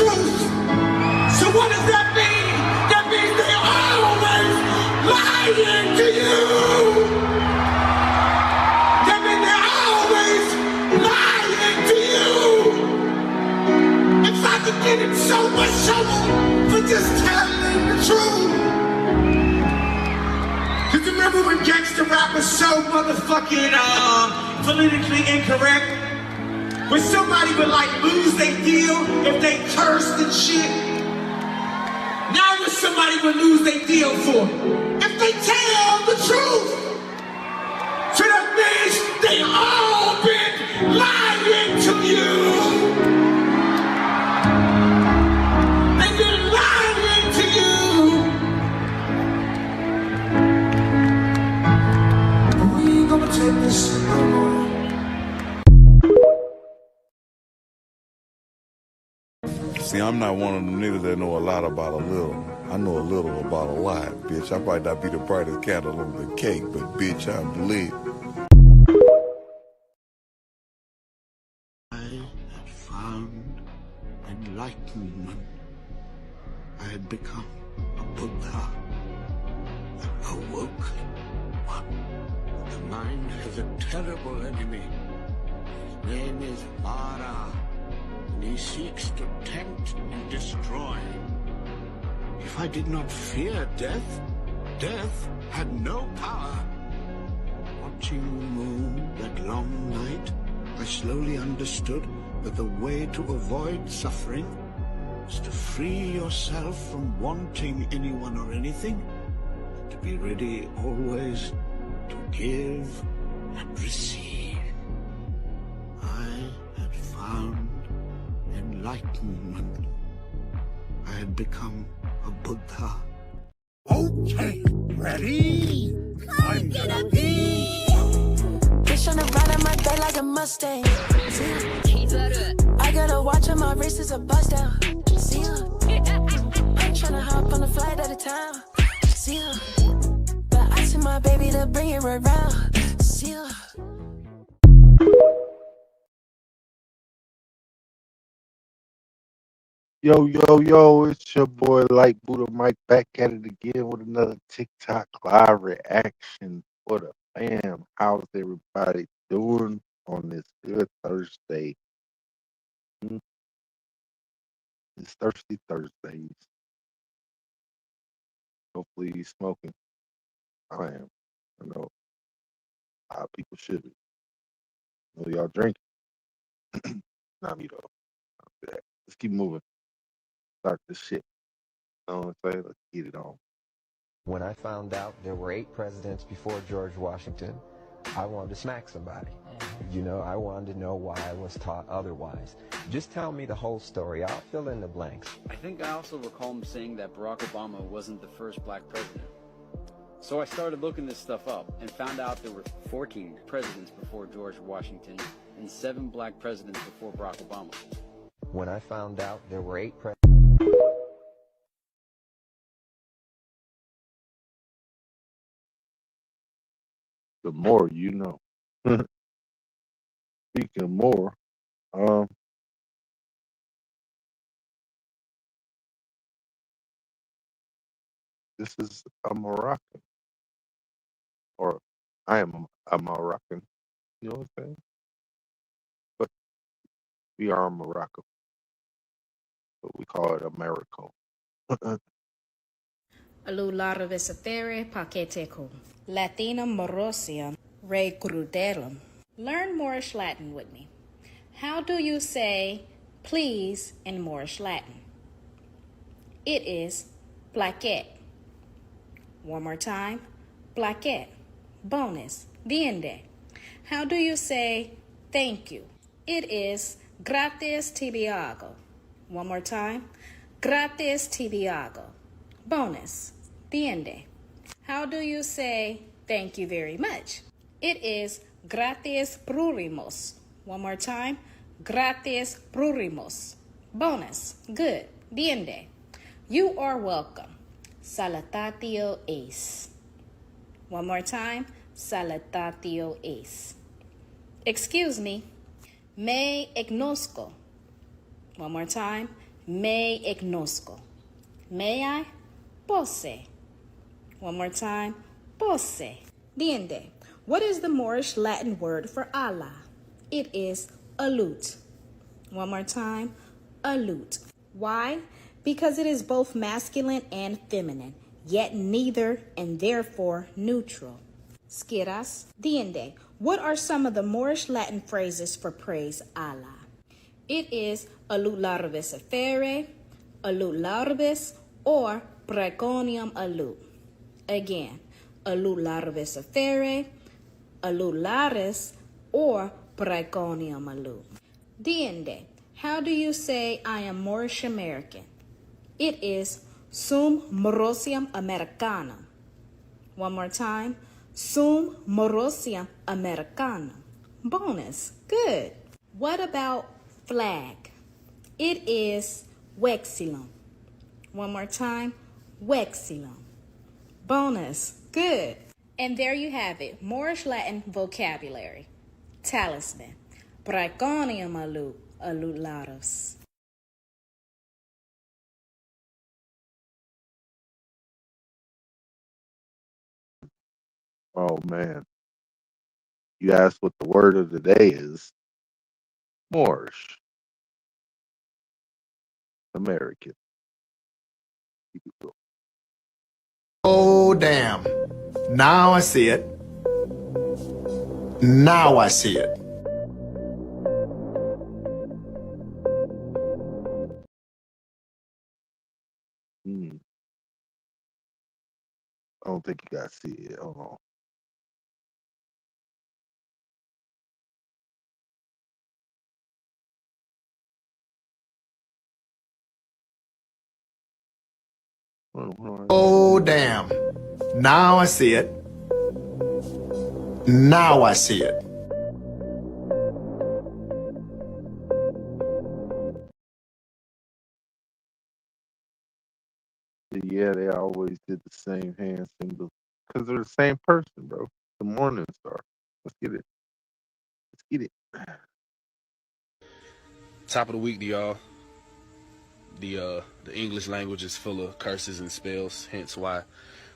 truth. So what does that mean? That means they always lying to you. That means they're always lying to you. If I could get in so much trouble for just telling the truth. Cause remember when gangster rap was so motherfucking politically incorrect? When somebody would like lose their deal if they cursed and shit. Now what somebody would lose their deal for? If they tell the truth. So that means they all been lying to you. They've been lying to you. But we ain't gonna take this no more. See, I'm not one of them niggas that know a lot about a little. I know a little about a lot, bitch. I might not be the brightest candle on the cake, but bitch, I'm lit. I had found enlightenment. I had become a Buddha, an awoken one. The mind has a terrible enemy. His name is Mara. And he seeks to tempt and destroy. If I did not fear death, death had no power. Watching the moon that long night, I slowly understood that the way to avoid suffering is to free yourself from wanting anyone or anything, to be ready always to give and receive. I had found enlightenment. I had become a Buddha. Okay, ready? I'm gonna be. Bitch on the ride of my day like a Mustang. I got a watch on my wrist, is a bust down. See ya. I'm tryna hop on a flight out of town. See ya. But I sent my baby to bring it around. See ya. Yo, yo, yo, it's your boy Light Buddha Mike back at it again with another TikTok live reaction for the fam. How's everybody doing on this good Thursday? It's Thirsty Thursdays. Hopefully you're smoking. I am. I know a lot of people should. I know y'all drinking. Not me though. Let's keep moving. Start this shit. You know what I'm saying? Let's get it on. When I found out there were 8 presidents before George Washington, I wanted to smack somebody. You know, I wanted to know why I was taught otherwise. Just tell me the whole story. I'll fill in the blanks. I think I also recall him saying that Barack Obama wasn't the first black president. So I started looking this stuff up and found out there were 14 presidents before George Washington and 7 black presidents before Barack Obama. When I found out there were 8 presidents, The more you know. Speaking of more, this is a Moroccan, or I am a Moroccan. You know what I'm saying? But we are Morocco, but we call it America. Alularavesathere paketeku. Latinum morosium recruderum. Learn Moorish Latin with me. How do you say please in Moorish Latin? It is plaquet. One more time. Plaquet. Bonus. Diende. How do you say thank you? It is gratis tibiago. One more time. Gratis tibiago. Bonus. Diende. How do you say thank you very much? It is gratis prurimos. One more time. Gratis prurimos. Bonus. Good. Diende. You are welcome. Salatatio es. One more time. Salatatio es. Excuse me. Me egnosco. One more time. Me ignosco. May I? Posse. One more time. Posse. Diende. What is the Moorish Latin word for Allah? It is alut. One more time. Alut. Why? Because it is both masculine and feminine, yet neither and therefore neutral. Skiras. Diende. What are some of the Moorish Latin phrases for praise Allah? It is alut larvis effere, alut larvis, or preconium alut. Again, alut larvis effere, alut laris, or preconium alut. Diende. How do you say I am Moorish American? It is sum Morosium Americanum. One more time. Sum Morosium Americanum. Bonus. Good. What about flag? It is vexillum. One more time. Vexillum. Bonus. Good. And there you have it. Moorish Latin vocabulary. Talisman. Preconium alut, alut latus. Oh man, you asked what the word of the day is. Moorish American. Oh, damn. Now I see it. Now I see it. Hmm. I don't think you guys see it. Hold on. Hold on. Oh, damn. Now I see it. Now I see it. Yeah, they always did the same hand symbol because they're the same person, bro. The Morning Star. Let's get it. Let's get it. Top of the week to y'all. The English language is full of curses and spells, hence why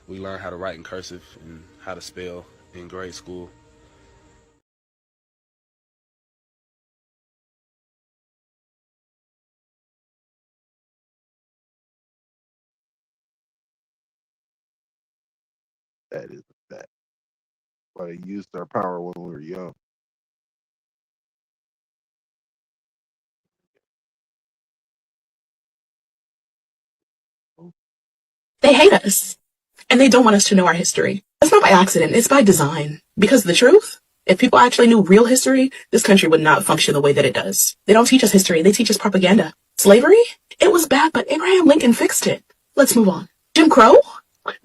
we learn how to write in cursive and how to spell in grade school. That is a fact. Why they used our power when we were young. They hate us, and they don't want us to know our history. That's not by accident, it's by design. Because the truth, if people actually knew real history, this country would not function the way that it does. They don't teach us history, they teach us propaganda. Slavery? It was bad, but Abraham Lincoln fixed it. Let's move on. Jim Crow?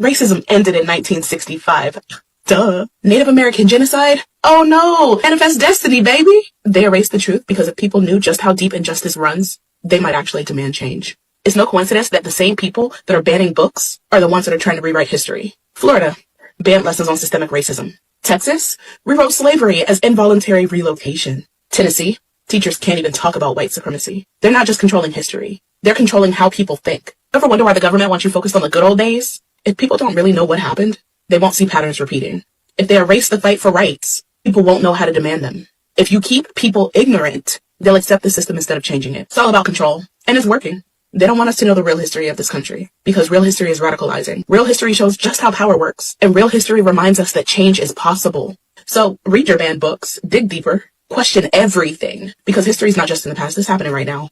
Racism ended in 1965. Duh. Native American genocide? Oh no! Manifest Destiny, baby! They erased the truth because if people knew just how deep injustice runs, they might actually demand change. It's no coincidence that the same people that are banning books are the ones that are trying to rewrite history. Florida banned lessons on systemic racism. Texas rewrote slavery as involuntary relocation. Tennessee, teachers can't even talk about white supremacy. They're not just controlling history. They're controlling how people think. Ever wonder why the government wants you focused on the good old days? If people don't really know what happened, they won't see patterns repeating. If they erase the fight for rights, people won't know how to demand them. If you keep people ignorant, they'll accept the system instead of changing it. It's all about control, and it's working. They don't want us to know the real history of this country because real history is radicalizing. Real history shows just how power works, and real history reminds us that change is possible. So read your banned books, dig deeper, question everything, because history is not just in the past, it's happening right now.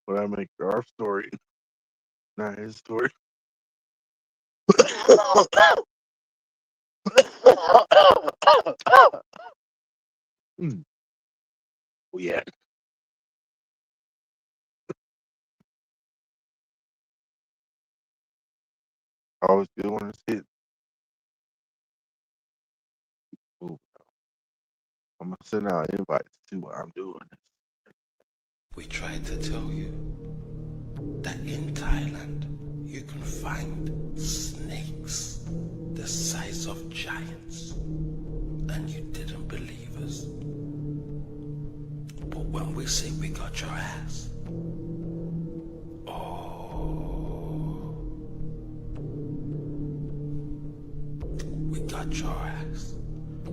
But I make our story, not his story. Oh, yeah. I always do want to see it. Ooh. I'm going to send out invites to what I'm doing. We tried to tell you that in Thailand you can find snakes the size of giants, and you didn't believe us. But when we say we got your ass, we got your ass.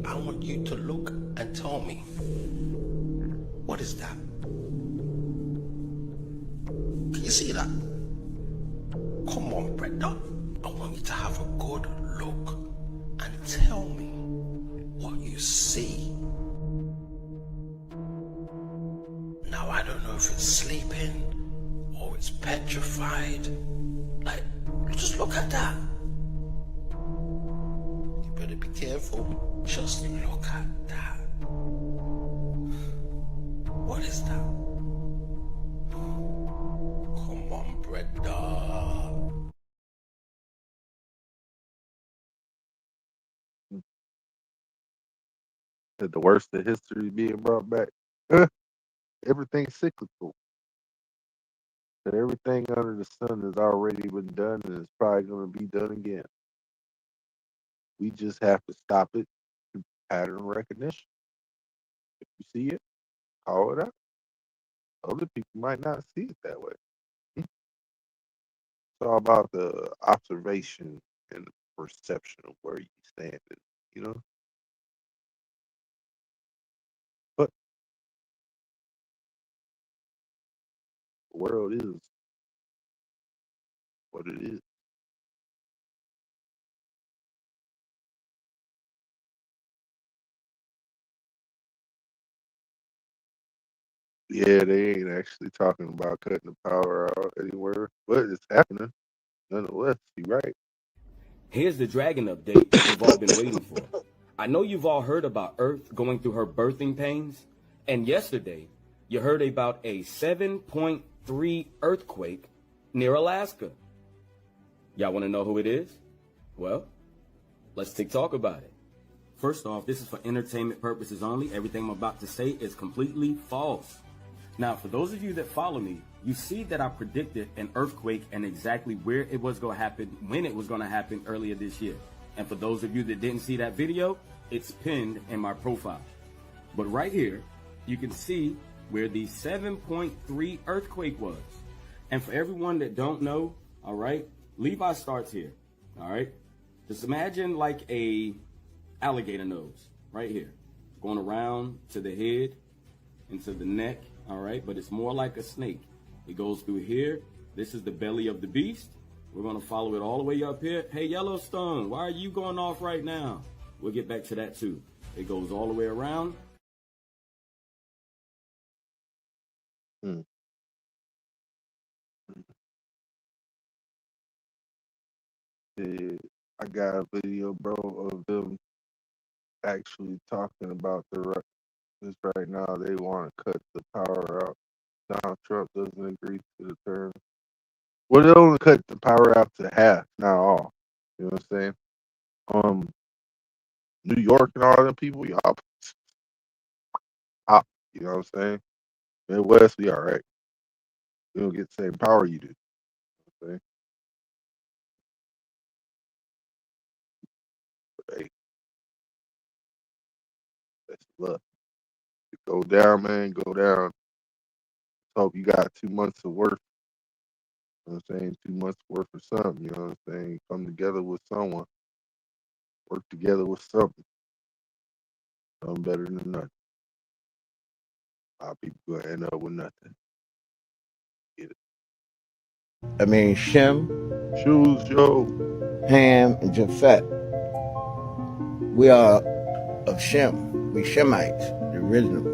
I want you to look and tell me, what is that? Can you see that? Come on, Brenda. I want you to have a good look and tell me what you see. Now, I don't know if it's sleeping or it's petrified. Like, just look at that. You better be careful. Just look at that. What is that? Come on, Brenda. That the worst of history being brought back. Everything's cyclical. That everything under the sun has already been done and it's probably going to be done again. We just have to stop it through pattern recognition. If you see it, call it out. Other people might not see it that way. It's all about the observation and the perception of where you stand, you know? But the world is what it is. Yeah, they ain't actually talking about cutting the power out anywhere, but it's happening. Nonetheless, you're right. Here's the Dragon update you've all been waiting for. I know you've all heard about Earth going through her birthing pains, and yesterday you heard about a 7.3 earthquake near Alaska. Y'all want to know who it is? Well, let's talk about it. First off, this is for entertainment purposes only. Everything I'm about to say is completely false. Now, for those of you that follow me, you see that I predicted an earthquake and exactly where it was going to happen, when it was going to happen earlier this year. And for those of you that didn't see that video, it's pinned in my profile. But right here, you can see where the 7.3 earthquake was. And for everyone that don't know, all right, Levi starts here, all right? Just imagine like a alligator nose right here, going around to the head and to the neck, all right? But it's more like a snake. It goes through here. This is the belly of the beast. We're going to follow it all the way up here. Hey, Yellowstone, why are you going off right now? We'll get back to that too. It goes all the way around. Yeah, I got a video, bro, of them actually talking about this right now. They want to cut the power out. Donald Trump doesn't agree to the terms. Well, they only cut the power out to half, not all. You know what I'm saying? New York and all them people, y'all, you know what I'm saying? Midwest, we all right. We don't get the same power you do. You know what I'm saying? But, hey, that's luck. Go down, man. Go down. Hope you got 2 months of work. You know what I'm saying? 2 months worth of something. You know what I'm saying? Come together with someone. Work together with something. Something better than nothing. A lot of people gonna end up with nothing. Get it? I mean, Shem, Shoes, Joe, Ham, and Japhet. We are of Shem. We Shemites, the original. You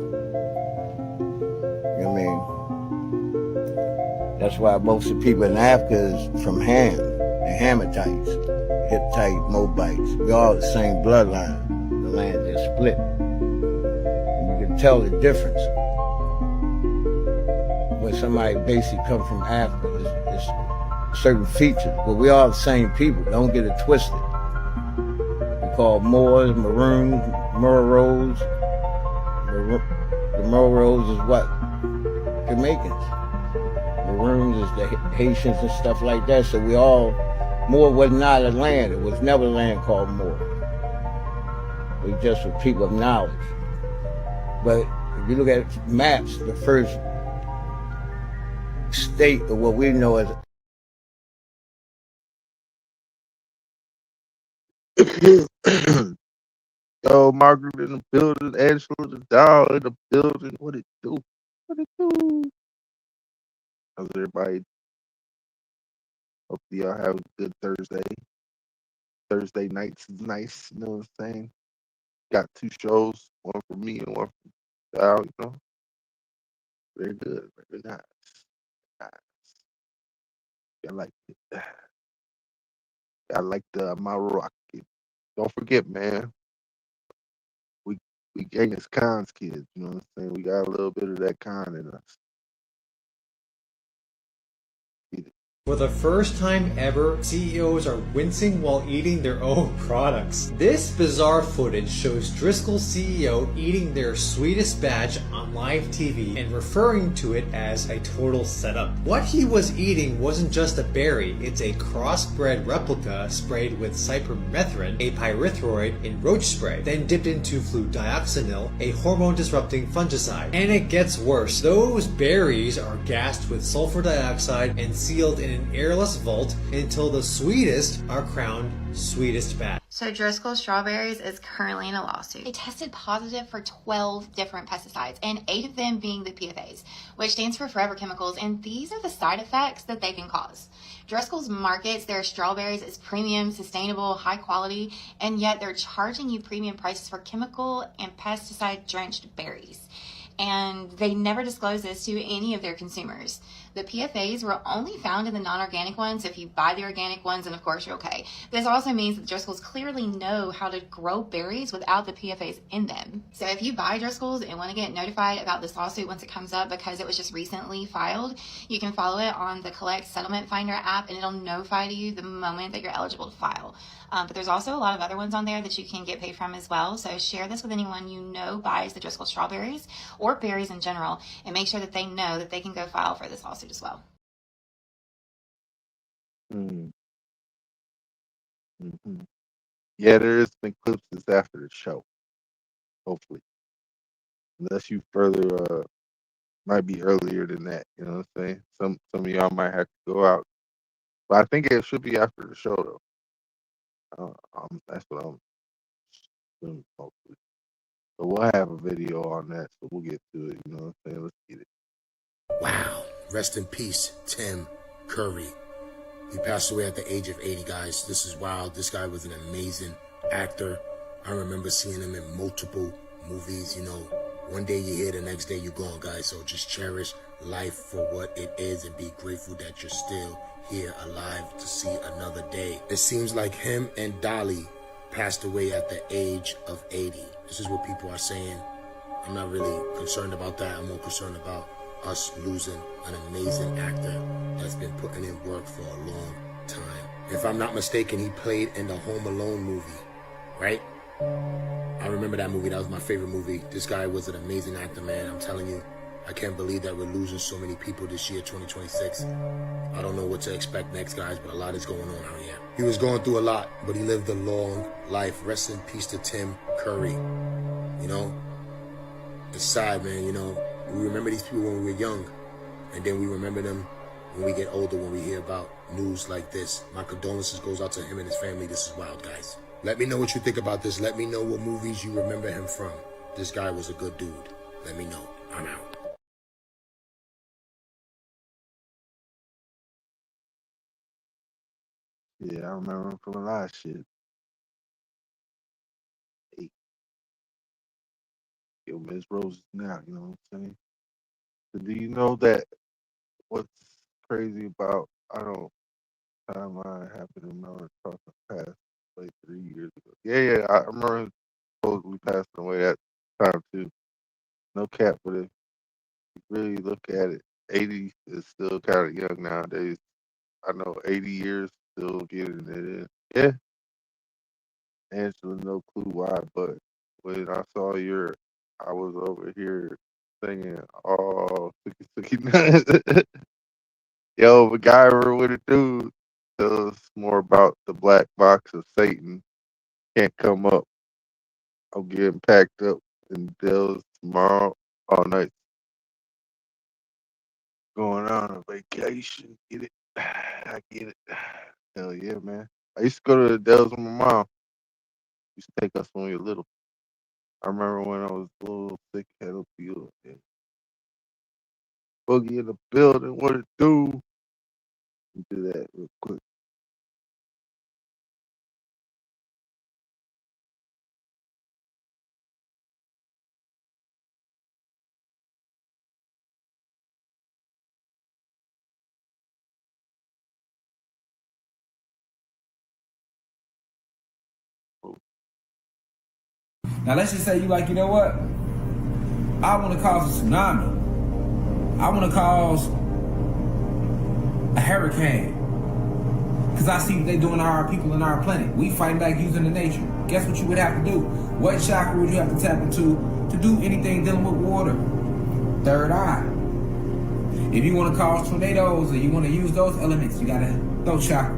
know what I mean? That's why most of the people in Africa is from Ham. The Hamites, Hittite, Moabites. We all the same bloodline. The land just split. And you can tell the difference. When somebody basically come from Africa, it's certain features, but we all the same people. Don't get it twisted. We call Moors, Maroons, Moros. The Moros is what? Jamaicans. Maroons is the Haitians and stuff like that. So we all, Moor was not a land. It was never a land called Moor. We just were people of knowledge. But If you look at maps, the first state of what we know as Yo, Margaret in the building, Angela the doll in the building. What it do? What it do? How's everybody? Hopefully y'all have a good Thursday. Thursday nights is nice, you know what I'm saying? Got 2 shows, one for me and one for Dow, you know. Very good, very nice. Nice. I like it. I like the Moroccan. Don't forget, man. We Genghis Khan's kids, you know what I'm saying? We got a little bit of that Khan in us. For the first time ever, CEOs are wincing while eating their own products. This bizarre footage shows Driscoll's CEO eating their sweetest batch on live TV and referring to it as a total setup. What he was eating wasn't just a berry, it's a crossbred replica sprayed with cypermethrin, a pyrethroid, and roach spray, then dipped into fludioxonil, a hormone-disrupting fungicide. And it gets worse. Those berries are gassed with sulfur dioxide and sealed in an airless vault until the sweetest are crowned sweetest batch. So Driscoll Strawberries is currently in a lawsuit. They tested positive for 12 different pesticides, and 8 of them being the PFAs, which stands for forever chemicals, and these are the side effects that they can cause. Driscoll's markets their strawberries as premium, sustainable, high quality, and yet they're charging you premium prices for chemical and pesticide-drenched berries. And they never disclose this to any of their consumers. The PFAs were only found in the non-organic ones. If you buy the organic ones, then of course you're okay. This also means that Driscoll's clearly know how to grow berries without the PFAs in them. So if you buy Driscoll's and want to get notified about this lawsuit once it comes up, because it was just recently filed, you can follow it on the Collect Settlement Finder app, and it'll notify you the moment that you're eligible to file. But there's also a lot of other ones on there that you can get paid from as well. So share this with anyone you know buys the Driscoll strawberries or berries in general, and make sure that they know that they can go file for this lawsuit as well. Mm-hmm. Yeah, there is some eclipses after the show. Hopefully. Unless you further might be earlier than that, you know what I'm saying? Some of y'all might have to go out. But I think it should be after the show though. That's what I'm assuming, hopefully. But we'll have a video on that, so we'll get to it, you know what I'm saying? Let's get it. Wow. Rest in peace, Tim Curry. He passed away at the age of 80, guys. This is wild. This guy was an amazing actor. I remember seeing him in multiple movies. You know, one day you're here, the next day you're gone, guys. So just cherish life for what it is and be grateful that you're still here alive to see another day. It seems like him and Dolly passed away at the age of 80. This is what people are saying. I'm not really concerned about that. I'm more concerned about us losing an amazing actor that's been putting in work for a long time. If I'm not mistaken, he played in the Home Alone movie, right? I remember that movie. That was my favorite movie. This guy was an amazing actor, man. I'm telling you, I can't believe that we're losing so many people this year, 2026. I don't know what to expect next, guys, but a lot is going on out here. He was going through a lot, but he lived a long life. Rest in peace to Tim Curry. You know, it's sad, man. You know, we remember these people when we were young, and then we remember them when we get older, when we hear about news like this. My condolences goes out to him and his family. This is wild, guys. Let me know what you think about this. Let me know what movies you remember him from. This guy was a good dude. Let me know. I'm out. Yeah, I remember him from a lot of shit. Hey. Yo, Miss Rose now, you know what I'm saying? So do you know that what's crazy about, I don't, timeline happened in Melrose Cross passed like 3 years ago. Yeah, I remember him supposedly passing away that time too. No cap, but if you really look at it, 80 is still kind of young nowadays. I know 80 years still getting it in. Yeah, Angela, no clue why, but when I saw I was over here singing, oh, Suki. Yo, MacGyver with a dude. Tell us more about the black box of Satan. Can't come up. I'm getting packed up in Dell's tomorrow. all night. Going on a vacation. Get it? I get it. Hell yeah, man. I used to go to the Dells with my mom. Used to take us when we were little. I remember when I was a little sick, had a feel. Boogie in the building, what it do? Do that real quick. Now let's just say you like, you know what? I want to cause a tsunami. I want to cause a hurricane. Because I see what they're doing to our people and our planet. We fighting back using the nature. Guess what you would have to do? What chakra would you have to tap into to do anything dealing with water? Third eye. If you want to cause tornadoes or you want to use those elements, you got to throat chakra.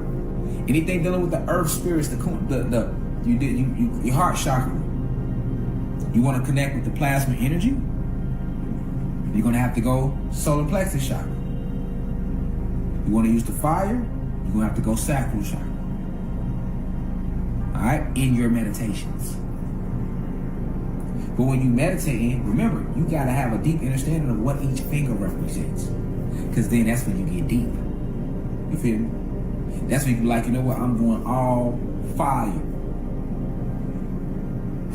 Anything dealing with the earth spirits, your heart chakra. You want to connect with the plasma energy? You're going to have to go solar plexus chakra. You want to use the fire? You're going to have to go sacral chakra. All right? In your meditations. But when you meditate, remember, you got to have a deep understanding of what each finger represents. Because then that's when you get deep. You feel me? That's when you like, you know what? I'm going all fire.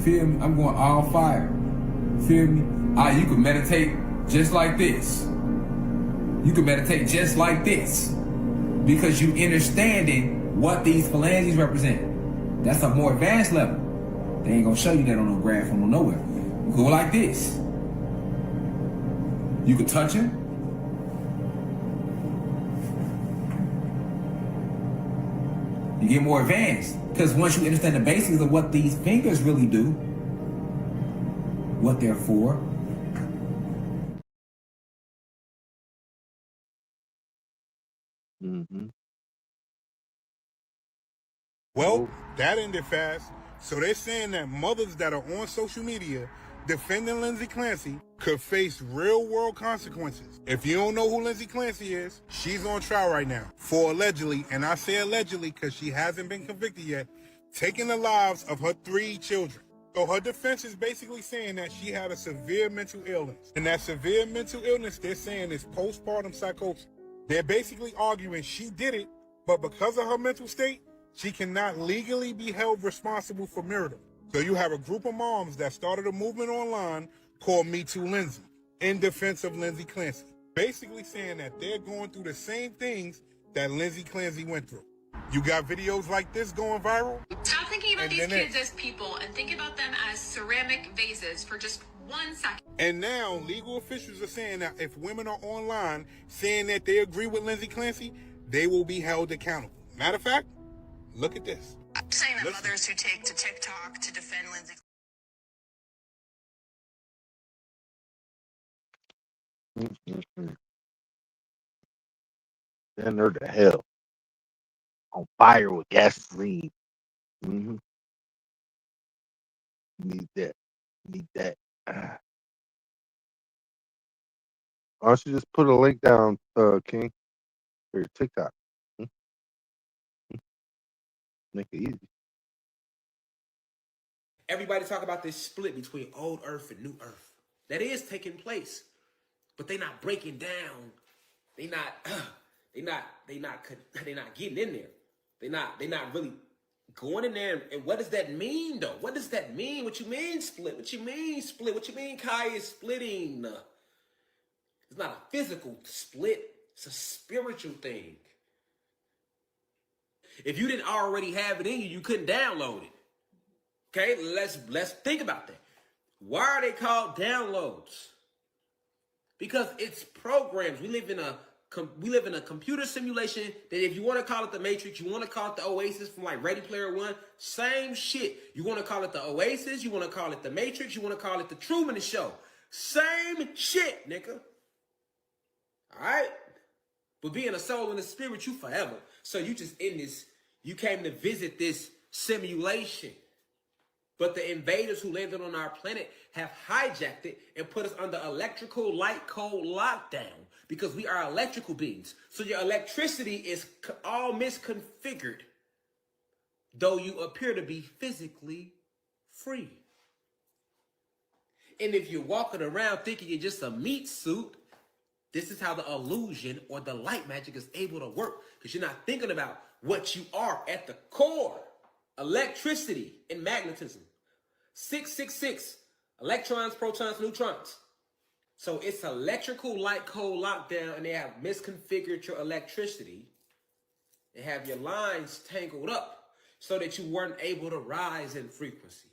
Feel me? I'm going all fire. Feel me? You can meditate just like this. You can meditate just like this. Because you understanding what these phalanges represent. That's a more advanced level. They ain't gonna show you that on no graph on nowhere. You go like this. You can touch it. You get more advanced. Because once you understand the basics of what these fingers really do, what they're for. Mm-hmm. Well, that ended fast. So they're saying that mothers that are on social media defending Lindsay Clancy could face real world consequences. If you don't know who Lindsay Clancy is, she's on trial right now for allegedly, and I say allegedly because she hasn't been convicted yet, taking the lives of her 3 children. So her defense is basically saying that she had a severe mental illness. And that severe mental illness, they're saying, is postpartum psychosis. They're basically arguing she did it, but because of her mental state, she cannot legally be held responsible for murder. So you have a group of moms that started a movement online called Me Too Lindsay in defense of Lindsay Clancy. Basically saying that they're going through the same things that Lindsay Clancy went through. You got videos like this going viral? Stop thinking about these kids as people and think about them as ceramic vases for just 1 second. And now legal officials are saying that if women are online saying that they agree with Lindsay Clancy, they will be held accountable. Matter of fact, look at this. I'm saying that mothers who take to TikTok to defend Lindsay. Mm-hmm. Send her to hell. On fire with gasoline. Mm-hmm. Need that. Need that. Why don't you just put a link down, King, for your TikTok? Make it easy. Everybody talk about this split between old Earth and new Earth. That is taking place, but they not breaking down. They not getting in there. They not really going in there. And what does that mean, though? What does that mean? What you mean split? What you mean split? What you mean Kai is splitting? It's not a physical split. It's a spiritual thing. If you didn't already have it in you, you couldn't download it. Okay, let's think about that. Why are they called downloads? Because it's programs. We live in a computer simulation that, if you want to call it the Matrix, you want to call it the Oasis from like Ready Player One, same shit. You want to call it the Oasis, you want to call it the Matrix, you want to call it the Truman Show. Same shit, nigga. All right? But being a soul and a spirit, you forever. So you just in this, you came to visit this simulation. But the invaders who landed on our planet have hijacked it and put us under electrical light code lockdown because we are electrical beings. So your electricity is all misconfigured, though you appear to be physically free. And if you're walking around thinking you're just a meat suit, this is how the illusion or the light magic is able to work, because you're not thinking about what you are at the core. Electricity and magnetism. 666. Electrons, protons, neutrons. So it's electrical light code lockdown, and they have misconfigured your electricity. They have your lines tangled up so that you weren't able to rise in frequency.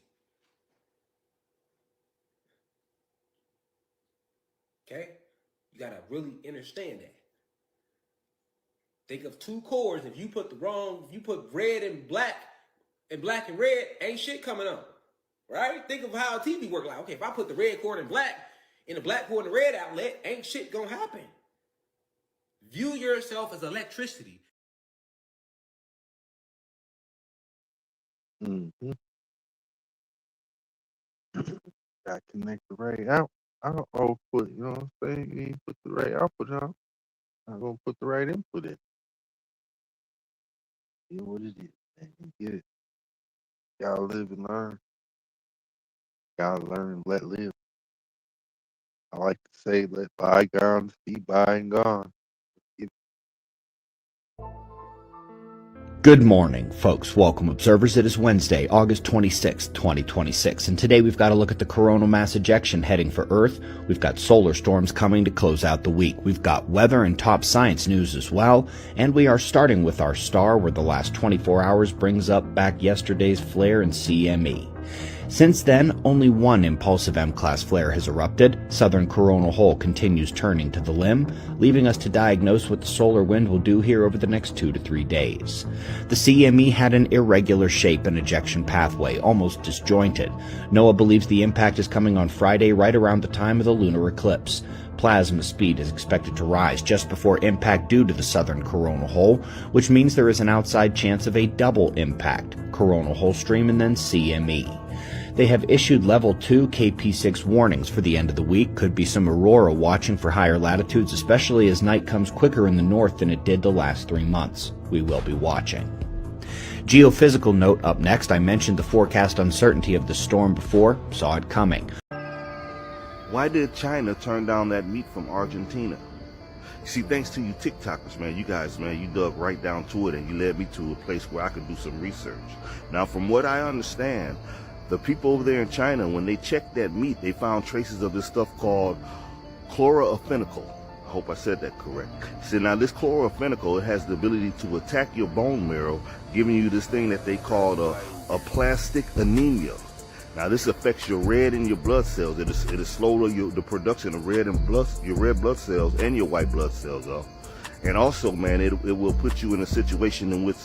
Okay? You gotta really understand that. Think of two chords. If you put red and black and red, ain't shit coming on. Right? Think of how TV work. Like, okay, if I put the red cord in the black cord in the red outlet, ain't shit gonna happen. View yourself as electricity. Mm-hmm. Got to connect the right out. Output, you know what I'm saying? You ain't put the right output on. I'm gonna put the right input in. You know what it is, man. You get it. Gotta live and learn. Gotta learn and let live. I like to say, let bygones be by and gone. Good morning, folks. Welcome, observers. It is Wednesday, August 26th, 2026, and today we've got to look at the coronal mass ejection heading for Earth. We've got solar storms coming to close out the week. We've got weather and top science news as well, and we are starting with our star, where the last 24 hours brings up back yesterday's flare in CME. Since then, only one impulsive M-class flare has erupted. Southern coronal hole continues turning to the limb, leaving us to diagnose what the solar wind will do here over the next 2 to 3 days. The CME had an irregular shape and ejection pathway, almost disjointed. NOAA believes the impact is coming on Friday right around the time of the lunar eclipse. Plasma speed is expected to rise just before impact due to the southern coronal hole, which means there is an outside chance of a double impact, coronal hole stream and then CME. They have issued level 2 KP6 warnings for the end of the week. Could be some aurora watching for higher latitudes, especially as night comes quicker in the north than it did the last 3 months. We will be watching. Geophysical note up next. I mentioned the forecast uncertainty of the storm before, saw it coming. Why did China turn down that meat from Argentina? See, thanks to you TikTokers, man, you guys, man, you dug right down to it and you led me to a place where I could do some research. Now, from what I understand, the people over there in China, when they checked that meat, they found traces of this stuff called chlorophenicol. I hope I said that correct. See, now this chlorophenicol, it has the ability to attack your bone marrow, giving you this thing that they call a plastic anemia. Now this affects your red and your blood cells. It'll slow the production of your red blood cells and your white blood cells off. And also, man, it will put you in a situation in which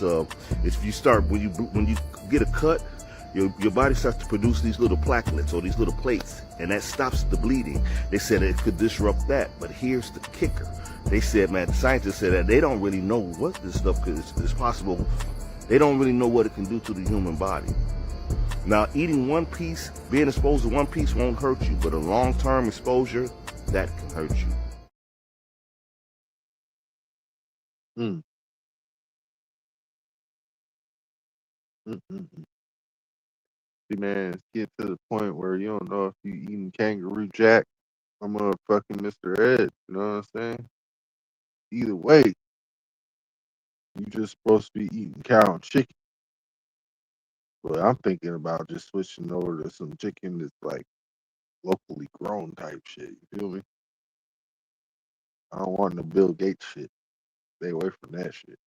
if you start when you get a cut, your body starts to produce these little platelets or these little plates, and that stops the bleeding. They said it could disrupt that, but here's the kicker. They said, man, the scientists said that they don't really know what this stuff is possible. They don't really know what it can do to the human body. Now, eating one piece, being exposed to one piece won't hurt you, but a long-term exposure, that can hurt you. See, man, it's getting to the point where you don't know if you eating kangaroo jack or motherfucking Mr. Ed. You know what I'm saying? Either way, you just supposed to be eating cow and chicken. But I'm thinking about just switching over to some chicken that's like locally grown type shit. You feel me? I don't want the Bill Gates shit. Stay away from that shit.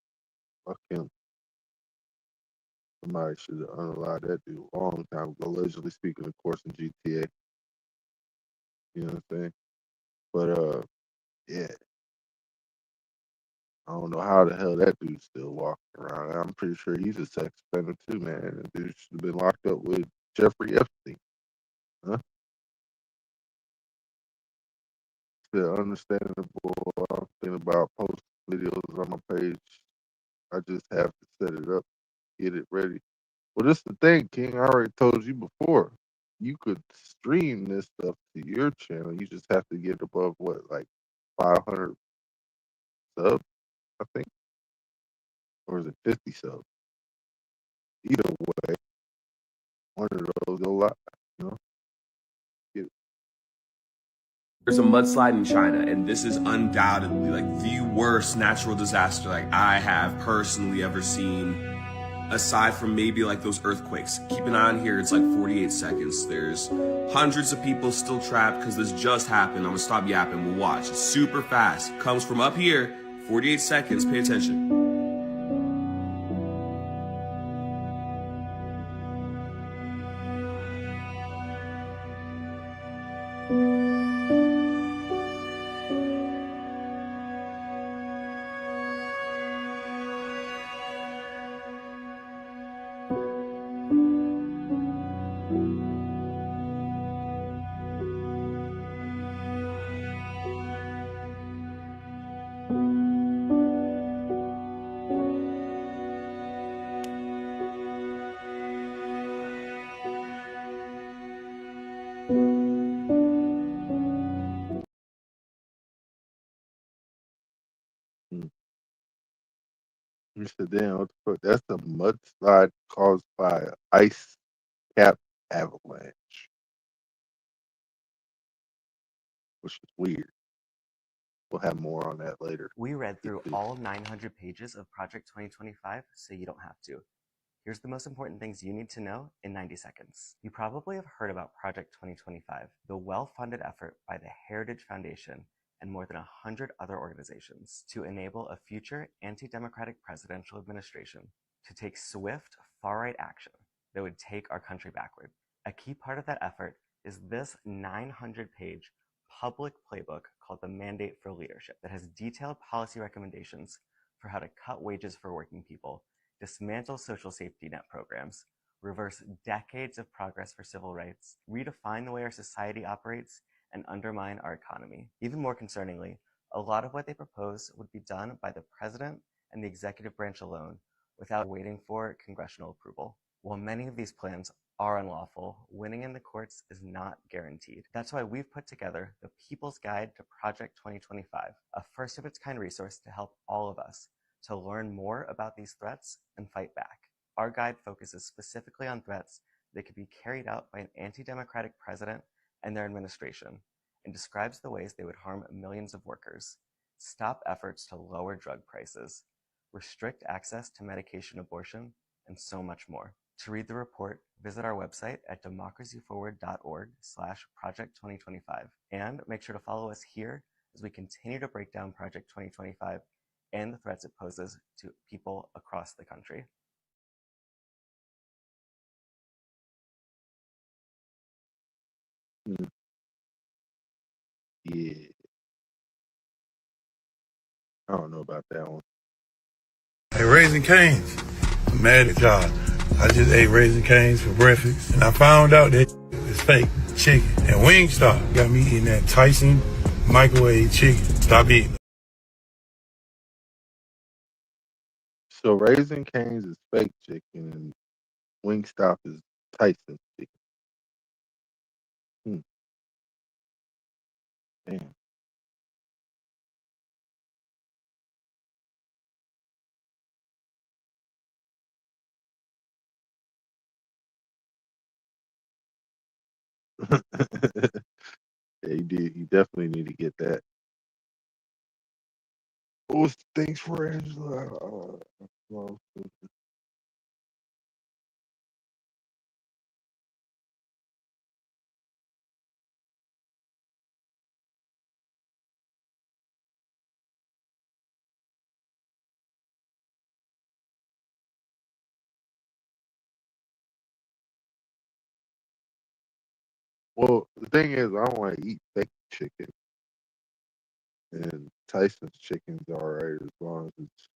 Fuck him. Somebody should have unalive that dude a long time ago. Allegedly speaking, of course, in GTA. You know what I'm saying? But yeah. I don't know how the hell that dude's still walking around. I'm pretty sure he's a sex offender too, man. That dude should have been locked up with Jeffrey Epstein. Huh? Still understandable. I'm thinking about posting videos on my page. I just have to set it up, get it ready. Well, this the thing, King. I already told you before. You could stream this stuff to your channel. You just have to get above what, like 500 subs, I think, or is it 50 subs? Either way, one of those go live. You know, get There's a mudslide in China, and this is undoubtedly like the worst natural disaster like I have personally ever seen, aside from maybe like those earthquakes. Keep an eye on here, it's like 48 seconds. There's hundreds of people still trapped because this just happened. I'm gonna stop yapping, we'll watch. It's super fast, comes from up here, 48 seconds, pay attention. You said, damn, what the fuck? That's a mudslide caused by an ice cap avalanche, which is weird. We'll have more on that later. We read through all 900 pages of Project 2025, so you don't have to. Here's the most important things you need to know in 90 seconds. You probably have heard about Project 2025, the well-funded effort by the Heritage Foundation and more than 100 other organizations to enable a future anti-democratic presidential administration to take swift, far-right action that would take our country backward. A key part of that effort is this 900-page public playbook called the Mandate for Leadership that has detailed policy recommendations for how to cut wages for working people, dismantle social safety net programs, reverse decades of progress for civil rights, redefine the way our society operates, and undermine our economy. Even more concerningly, a lot of what they propose would be done by the president and the executive branch alone without waiting for congressional approval. While many of these plans are unlawful, winning in the courts is not guaranteed. That's why we've put together the People's Guide to Project 2025, a first-of-its-kind resource to help all of us to learn more about these threats and fight back. Our guide focuses specifically on threats that could be carried out by an anti-democratic president and their administration, and describes the ways they would harm millions of workers, stop efforts to lower drug prices, restrict access to medication abortion, and so much more. To read the report, visit our website at democracyforward.org/project2025, and make sure to follow us here as we continue to break down Project 2025 and the threats it poses to people across the country. Yeah. I don't know about that one. Hey, Raising Cane's. I'm mad at y'all. I just ate Raising Cane's for breakfast, and I found out that it's fake chicken. And Wingstop got me eating that Tyson microwave chicken. Stop eating. So Raising Cane's is fake chicken, and Wingstop is Tyson chicken. Damn. Yeah, you did. You definitely need to get that. What was the things for Angela? Well, well, the thing is, I don't want to eat fake chicken, and Tyson's chicken's alright as long as it's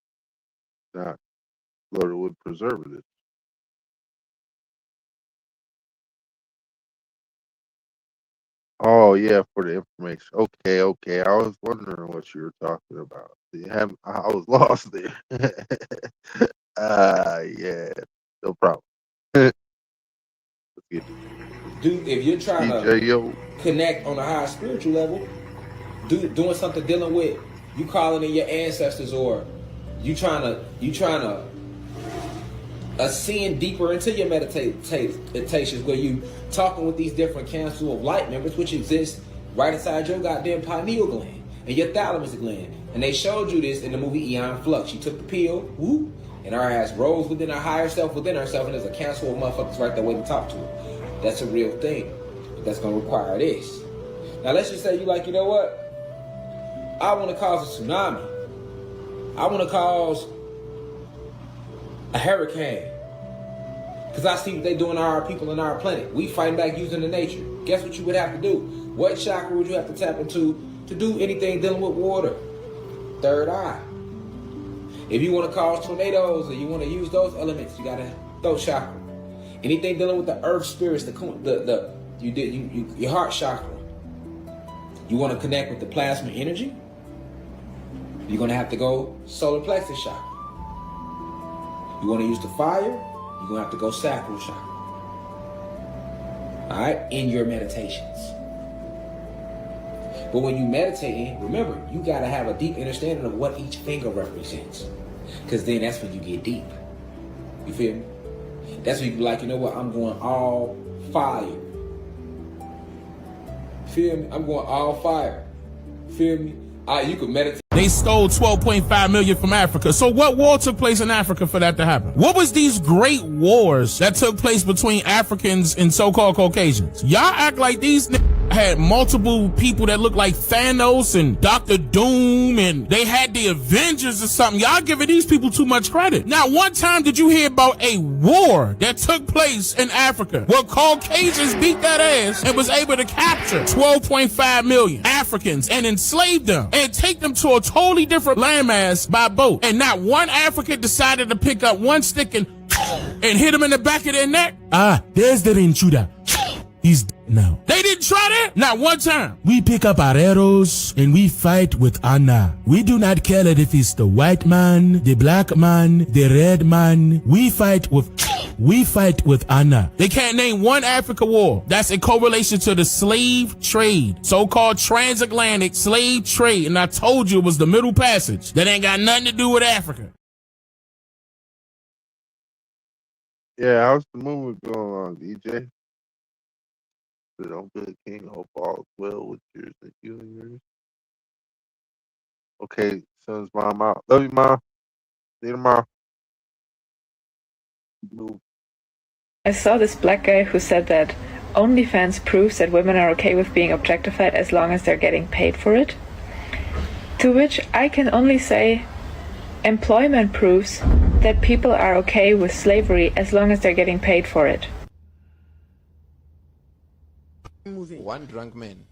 not loaded with preservatives. Oh yeah, for the information. Okay, okay. I was wondering what you were talking about. I was lost there. Yeah, no problem. Let's get Dude, if you're trying to connect on a higher spiritual level, doing something dealing with you calling in your ancestors, or you trying to ascend deeper into your meditations, where you talking with these different council of light members, which exist right inside your goddamn pineal gland and your thalamus gland. And they showed you this in the movie Eon Flux. She took the pill, whoop, and our ass rose within our higher self, within herself, and there's a council of motherfuckers right there waiting to talk to her. That's a real thing. But that's gonna require this. Now let's just say you like, you know what? I want to cause a tsunami. I want to cause a hurricane. Because I see what they doing to our people and our planet. We fighting back using the nature. Guess what you would have to do? What chakra would you have to tap into to do anything dealing with water? Third eye. If you want to cause tornadoes or you want to use those elements, you got to throat chakra. Anything dealing with the earth spirits, your heart chakra. You want to connect with the plasma energy? You're going to have to go solar plexus chakra. You want to use the fire? You're going to have to go sacral chakra. All right? In your meditations. But when you meditate, remember, you got to have a deep understanding of what each finger represents. Because then that's when you get deep. You feel me? That's when you be like, you know what? I'm going all fire. Feel me? I'm going all fire. Feel me? You can meditate. They stole 12.5 million from Africa. So what war took place in Africa for that to happen? What was these great wars that took place between Africans and so-called Caucasians? Y'all act like these had multiple people that looked like Thanos and Dr. Doom, and they had the Avengers or something. Y'all giving these people too much credit. Now, one time did you hear about a war that took place in Africa where Caucasians beat that ass and was able to capture 12.5 million Africans and enslave them and take them to a totally different landmass by boat? And not one African decided to pick up one stick and hit him in the back of their neck? There's the intruder. He's dead now. They didn't try that? Not one time. We pick up our arrows and we fight with honor. We do not care if it's the white man, the black man, the red man. We fight with honor. They can't name one Africa war that's in correlation to the slave trade, so-called transatlantic slave trade. And I told you it was the Middle Passage. That ain't got nothing to do with Africa. Yeah, how's the movement going on, DJ? I'm good, King. Hope all's well with yours and you and yours. Okay, son's mom out. Love you, Mom. See you tomorrow. Move. I saw this black guy who said that OnlyFans proves that women are okay with being objectified as long as they're getting paid for it. To which I can only say, employment proves that people are okay with slavery as long as they're getting paid for it. One drunk man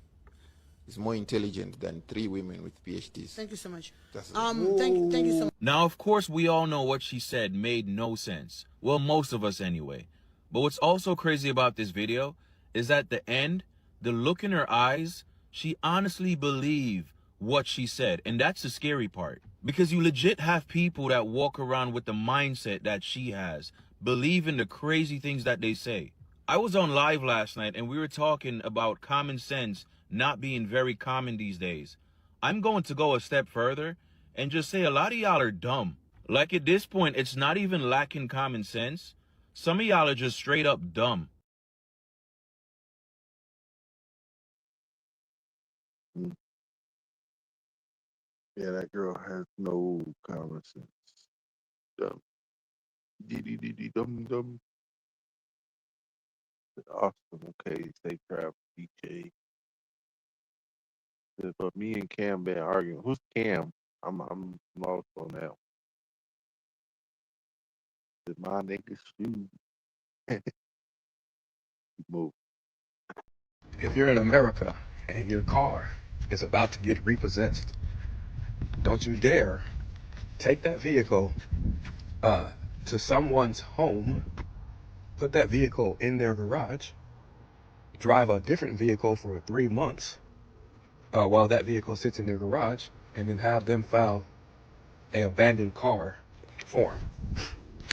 is more intelligent than 3 women with PhDs. Thank you so much. Thank you so much. Now, of course, we all know what she said made no sense. Well, most of us anyway. But what's also crazy about this video is at the end, the look in her eyes, she honestly believed what she said. And that's the scary part. Because you legit have people that walk around with the mindset that she has, believe in the crazy things that they say. I was on live last night and we were talking about common sense not being very common these days. I'm going to go a step further and just say a lot of y'all are dumb. Like at this point, it's not even lacking common sense. Some of y'all are just straight up dumb. Yeah, that girl has no common sense. Dumb. Dum. Awesome. Okay, safe travel, DJ. But me and Cam been arguing. Who's Cam? I'm lost on that. My niggas shoot. Move. If you're in America and your car is about to get repossessed, don't you dare take that vehicle to someone's home, put that vehicle in their garage, drive a different vehicle for 3 months while that vehicle sits in their garage, and then have them file an abandoned car form.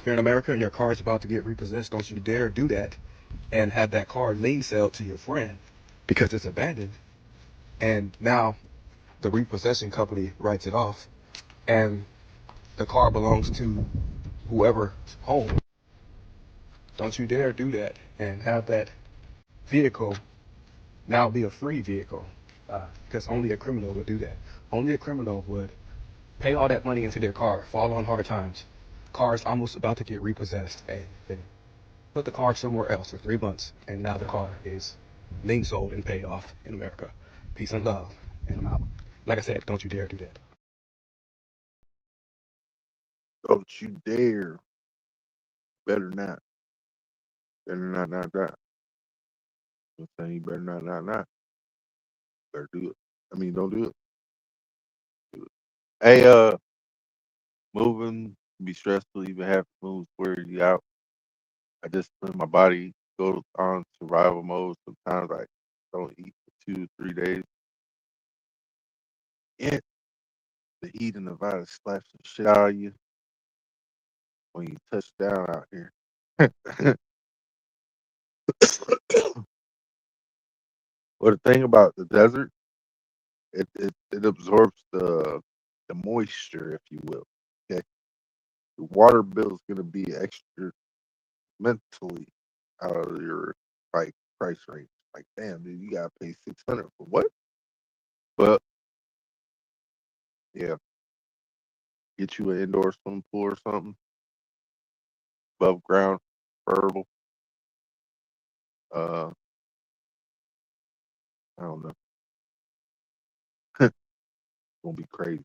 If you're in America and your car is about to get repossessed, don't you dare do that and have that car lien sale to your friend because it's abandoned. And now the repossession company writes it off and the car belongs to whoever's home. Don't you dare do that and have that vehicle now be a free vehicle, because only a criminal would do that. Only a criminal would pay all that money into their car, fall on hard times, car's almost about to get repossessed, and then put the car somewhere else for 3 months, and now the car is lien sold and paid off in America. Peace and love, and I'm out. Like I said, don't you dare do that. Don't you dare. Better not. Better not. I'm saying you better not. Better do it. I mean, don't do it. Do it. Hey, moving can be stressful. Even have to move where you out. I just let my body go on survival mode. Sometimes I don't eat for 2 or 3 days. Yet the heat and the virus slaps the shit out of you when you touch down out here. Well, the thing about the desert, it absorbs the moisture, if you will. Okay, the water bill is gonna be extra mentally out of your like price range. Like, damn, dude, you gotta pay 600 for what? But yeah, get you an indoor swimming pool or something above ground, preferable. Uh, I don't know. Gonna be crazy.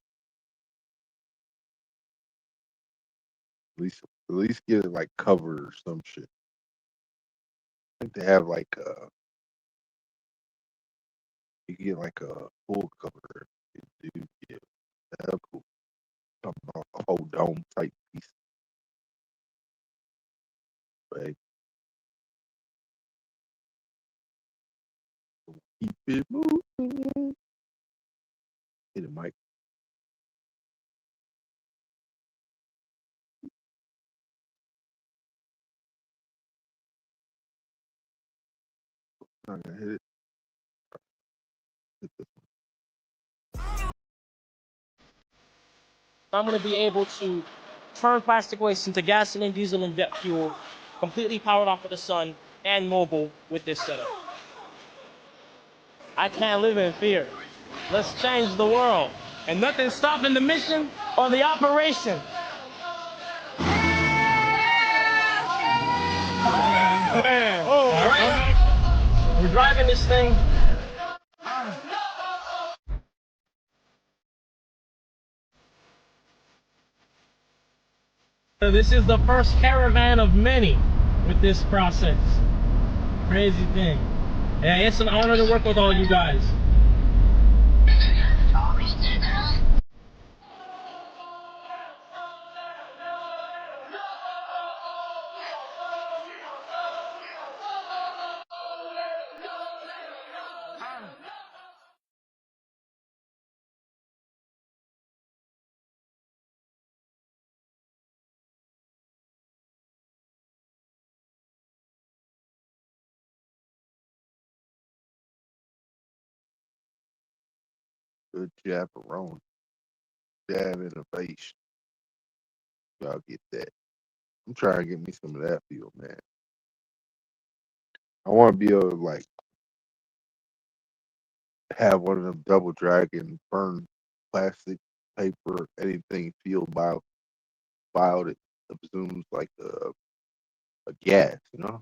At least get it like covered or some shit. I think they have like you can get like a full cover. Dude, yeah, that's cool. Talking about a whole dome type piece. But hey, keep it moving. Hit it, Mike. Not gonna hit it. Hit this I'm going to be able to turn plastic waste into gasoline, diesel, and jet fuel, completely powered off of the sun and mobile with this setup. I can't live in fear. Let's change the world. And nothing's stopping the mission or the operation. All right. We're driving this thing. This is the first caravan of many with this process. Crazy thing. Yeah, it's an honor to work with all you guys. good chaperone. Dab innovation. Y'all get that. I'm trying to get me some of that feel, man. I want to be able to like have one of them double dragon burn plastic, paper, anything feel bio that assumes like a gas, you know?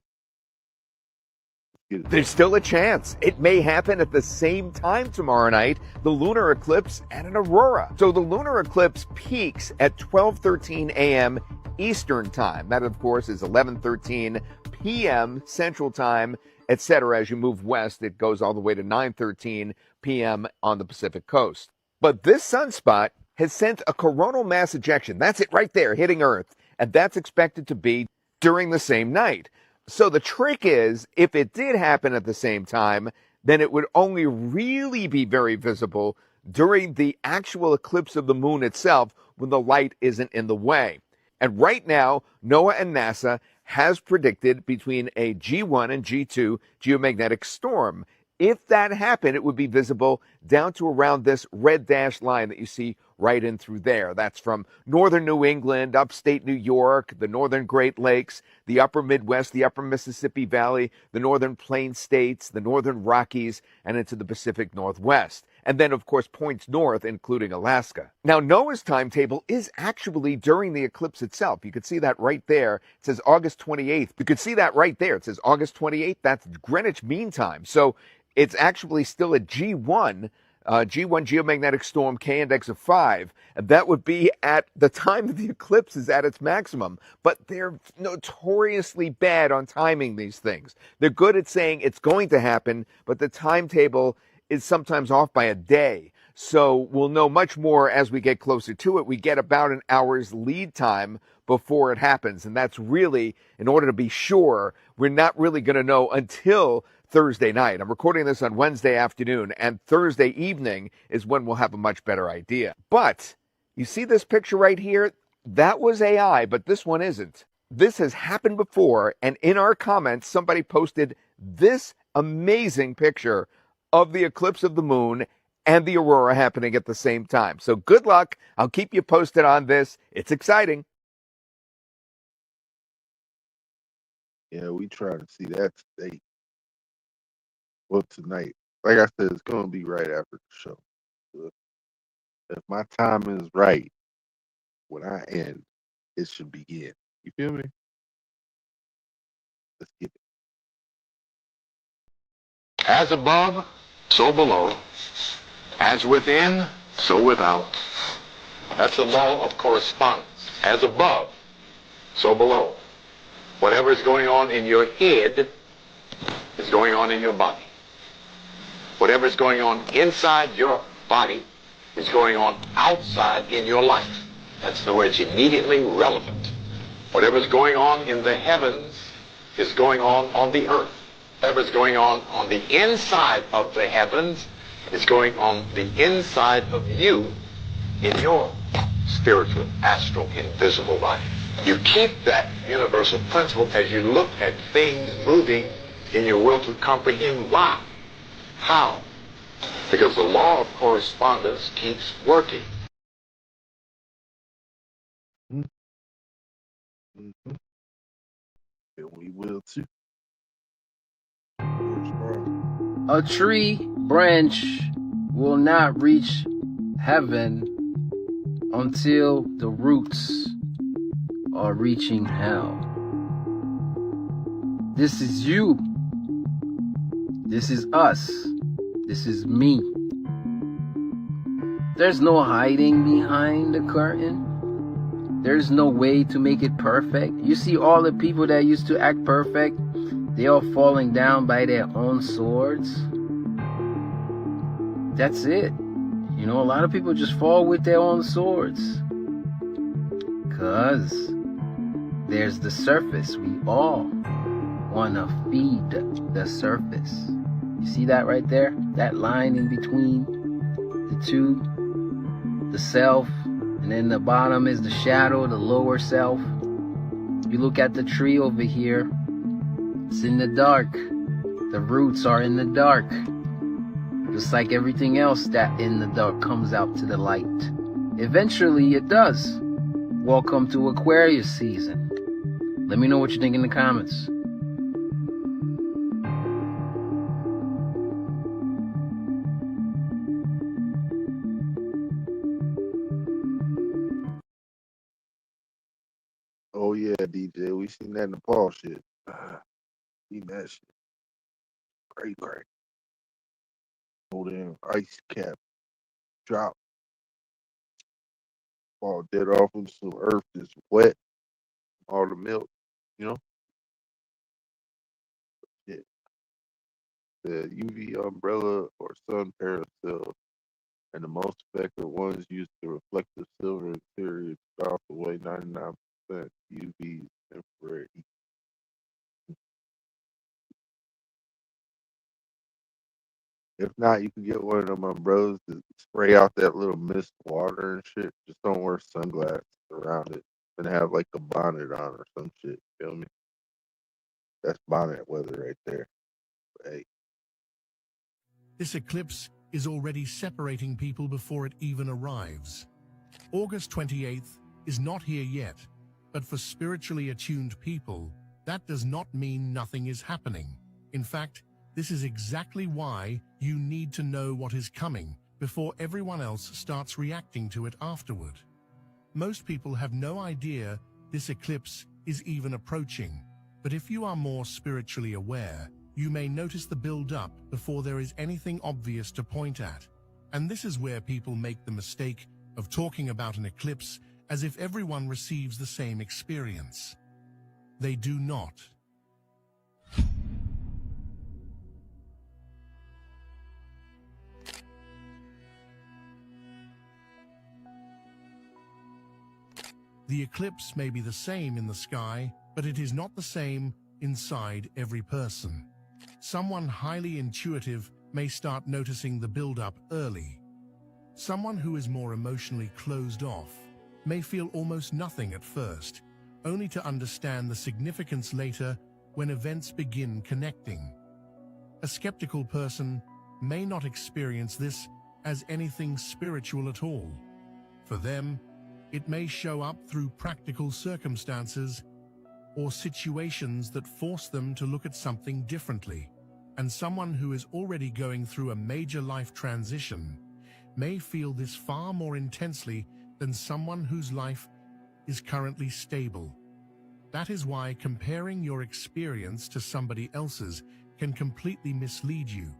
There's still a chance. It may happen at the same time tomorrow night, the lunar eclipse and an aurora. So the lunar eclipse peaks at 12:13 a.m. Eastern time. That, of course, is 11:13 p.m. Central time, etc. As you move west, it goes all the way to 9:13 p.m. on the Pacific coast. But this sunspot has sent a coronal mass ejection. That's it right there, hitting Earth. And that's expected to be during the same night. So the trick is, if it did happen at the same time, then it would only really be very visible during the actual eclipse of the moon itself when the light isn't in the way. And right now, NOAA and NASA has predicted between a G1 and G2 geomagnetic storm. If that happened, it would be visible down to around this red dashed line that you see right in through there. That's from northern New England, upstate New York, the northern Great Lakes, the upper Midwest, the upper Mississippi Valley, the northern Plains states, the northern Rockies, and into the Pacific Northwest. And then, of course, points north, including Alaska. Now, NOAA's timetable is actually during the eclipse itself. You could see that right there. It says August 28th. You could see that right there. It says August 28th. That's Greenwich Mean Time. So it's actually still a G1 geomagnetic storm, K-index of 5. And that would be at the time that the eclipse is at its maximum. But they're notoriously bad on timing these things. They're good at saying it's going to happen, but the timetable is sometimes off by a day. So we'll know much more as we get closer to it. We get about an hour's lead time before it happens. And that's really, in order to be sure, we're not really going to know until Thursday night. I'm recording this on Wednesday afternoon, and Thursday evening is when we'll have a much better idea. But you see this picture right here? That was AI, but this one isn't. This has happened before, and in our comments, somebody posted this amazing picture of the eclipse of the moon and the aurora happening at the same time. So good luck. I'll keep you posted on this. It's exciting. Yeah, we try to see that today. Well, tonight. Like I said, it's going to be right after the show. So if my time is right, when I end, it should begin. You feel me? Let's get it. As above, so below. As within, so without. That's the law of correspondence. As above, so below. Whatever is going on in your head is going on in your body. Whatever is going on inside your body is going on outside in your life. That's the way it's immediately relevant. Whatever is going on in the heavens is going on the earth. Whatever is going on the inside of the heavens is going on the inside of you in your spiritual, astral, invisible body. You keep that universal principle as you look at things moving in your will to comprehend why. How? Because the law of correspondence keeps working. Mm-hmm. And we will too. A tree branch will not reach heaven until the roots are reaching hell. This is you. This is us. This is me. There's no hiding behind the curtain. There's no way to make it perfect. You see all the people that used to act perfect, they are falling down by their own swords. That's it. You know, a lot of people just fall with their own swords. Cause there's the surface. We all wanna feed the surface. You see that right there? That line in between the two, the self, and then the bottom is the shadow, the lower self. You look at the tree over here, it's in the dark. The roots are in the dark. Just like everything else that in the dark comes out to the light. Eventually it does. Welcome to Aquarius season. Let me know what you think in the comments. Oh yeah, DJ. We seen that Nepal shit. Seen that shit. Great. Oh damn, ice cap drop. Fall dead off into some earth that's wet. All the milk, you know? Yeah. The UV umbrella or sun parasol and the most effective ones use the reflective silver interior to drop away 99% UV infrared. If not, you can get one of them umbrellas to spray out that little mist water and shit. Just don't wear sunglasses around it. and have like a bonnet on or some shit. Feel me? That's bonnet weather right there. But, hey, This eclipse is already separating people before it even arrives. August 28th is not here yet, but for spiritually attuned people, that does not mean nothing is happening. In fact, this is exactly why you need to know what is coming before everyone else starts reacting to it afterward. Most people have no idea this eclipse is even approaching, but if you are more spiritually aware, you may notice the build-up before there is anything obvious to point at. And this is where people make the mistake of talking about an eclipse as if everyone receives the same experience. They do not. The eclipse may be the same in the sky, but it is not the same inside every person. Someone highly intuitive may start noticing the build-up early. Someone who is more emotionally closed off may feel almost nothing at first, only to understand the significance later when events begin connecting. A skeptical person may not experience this as anything spiritual at all. For them, it may show up through practical circumstances or situations that force them to look at something differently. And someone who is already going through a major life transition may feel this far more intensely than someone whose life is currently stable. That is why comparing your experience to somebody else's can completely mislead you.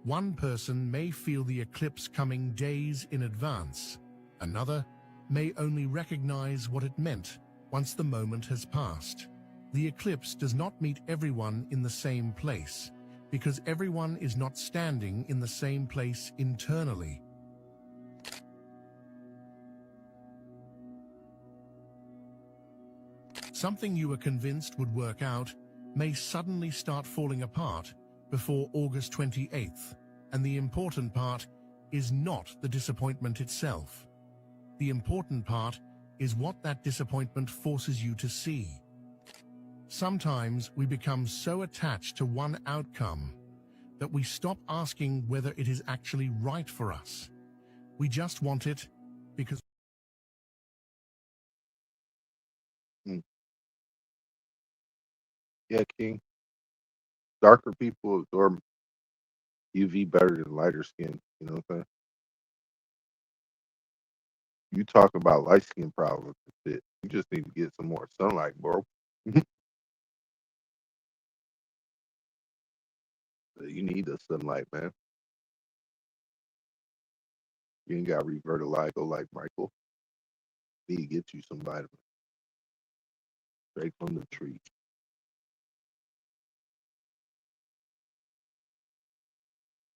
One person may feel the eclipse coming days in advance. Another may only recognize what it meant once the moment has passed. The eclipse does not meet everyone in the same place, because everyone is not standing in the same place internally. Something you were convinced would work out may suddenly start falling apart before August 28th, and the important part is not the disappointment itself. The important part is what that disappointment forces you to see. Sometimes we become so attached to one outcome that we stop asking whether it is actually right for us. We just want it because... yeah, King. Darker people absorb UV better than lighter skin. You know what I'm saying? You talk about light skin problems and shit. You just need to get some more sunlight, bro. You need the sunlight, man. You ain't got revertiligo like Michael. Need to get you some vitamins straight from the tree.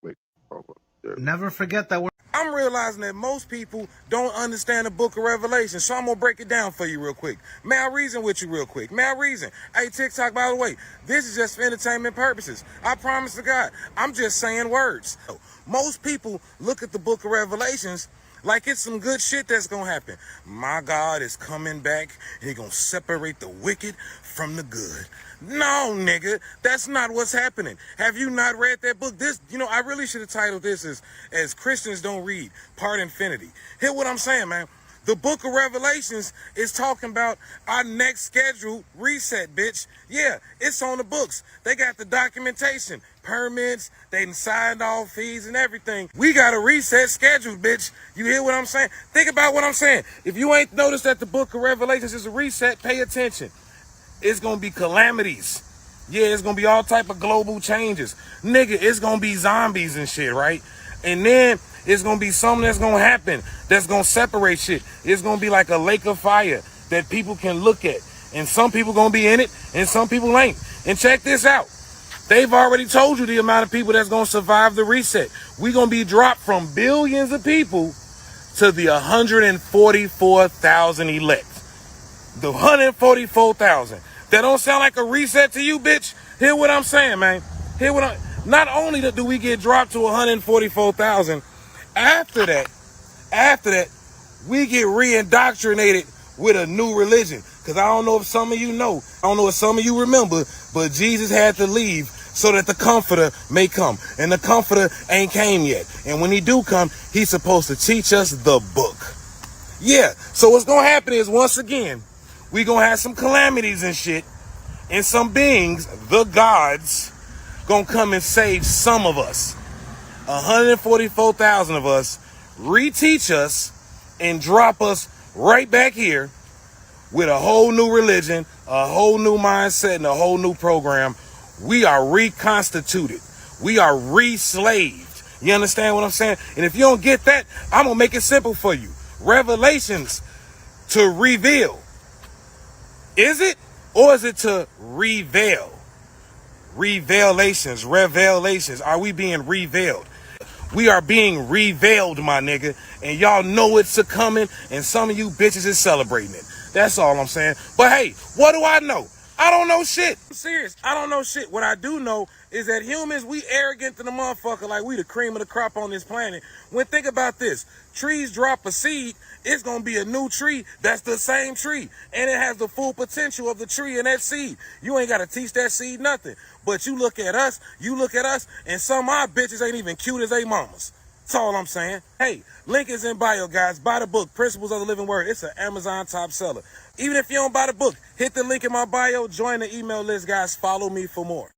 Wait, hold on. There. Never forget that I'm realizing that most people don't understand the book of Revelation, so I'm going to break it down for you real quick. May I reason with you real quick? May I reason? Hey, TikTok, by the way, this is just for entertainment purposes. I promise to God, I'm just saying words. Most people look at the book of Revelations like it's some good shit that's going to happen. My God is coming back, and he's going to separate the wicked from the good. No, nigga, that's not what's happening. Have you not read that book? This, I really should have titled this as Christians Don't Read, Part Infinity. Hear what I'm saying, man. The book of Revelations is talking about our next scheduled reset, bitch. Yeah, it's on the books. They got the documentation, permits, they done signed off fees and everything. We got a reset scheduled, bitch. You hear what I'm saying? Think about what I'm saying. If you ain't noticed that the book of Revelations is a reset, pay attention. It's going to be calamities. Yeah, it's going to be all type of global changes. Nigga, it's going to be zombies and shit, right? And then it's going to be something that's going to happen that's going to separate shit. It's going to be like a lake of fire that people can look at. And some people going to be in it and some people ain't. And check this out. They've already told you the amount of people that's going to survive the reset. We're going to be dropped from billions of people to the 144,000 elect. The 144,000. That don't sound like a reset to you, bitch? Hear what I'm saying, man. Not only do we get dropped to 144,000, after that, we get re-indoctrinated with a new religion. Because I don't know if some of you know, I don't know if some of you remember, but Jesus had to leave so that the Comforter may come. And the Comforter ain't came yet. And when he do come, he's supposed to teach us the book. Yeah, so what's going to happen is, once again, we going to have some calamities and shit. And some beings, the gods, going to come and save some of us. 144,000 of us, reteach us, and drop us right back here with a whole new religion, a whole new mindset, and a whole new program. We are reconstituted. We are re-slaved. You understand what I'm saying? And if you don't get that, I'm going to make it simple for you. Revelations to reveal. Is it? Or is it to reveal? Revelations. Are we being revealed? We are being revealed, my nigga. And y'all know it's a coming, and some of you bitches is celebrating it. That's all I'm saying. But hey, what do I know? I don't know shit. I'm serious. I don't know shit. What I do know is that humans, we arrogant to the motherfucker like we the cream of the crop on this planet. When think about this, trees drop a seed, it's going to be a new tree that's the same tree. And it has the full potential of the tree and that seed. You ain't got to teach that seed nothing. But you look at us, and some of our bitches ain't even cute as they mamas. That's all I'm saying. Hey, link is in bio, guys. Buy the book, Principles of the Living Word. It's an Amazon top seller. Even if you don't buy the book, hit the link in my bio. Join the email list, guys. Follow me for more.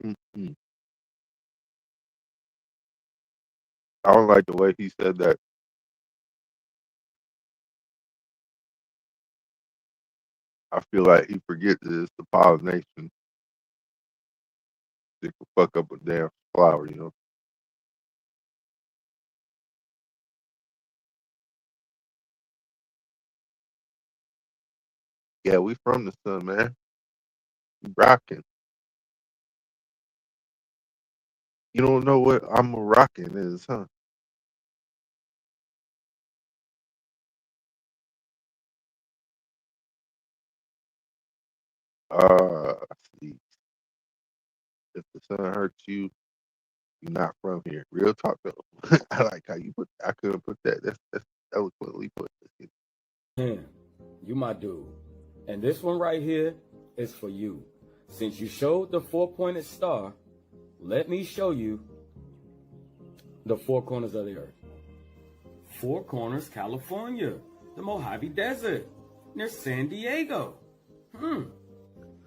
Mm-hmm. I don't like the way he said that. I feel like he forgets that it's the pollination that can fuck up a damn flower, you know? Yeah, we from the sun, man. We rocking. You don't know what I'm a rocking is, huh? See, if the sun hurts you, you're not from here. Real talk though. I like how you put. I couldn't put that. That's eloquently put. You my dude. And this one right here is for you. Since you showed the four-pointed star, let me show you the four corners of the earth. Four Corners, California, the Mojave Desert, near San Diego.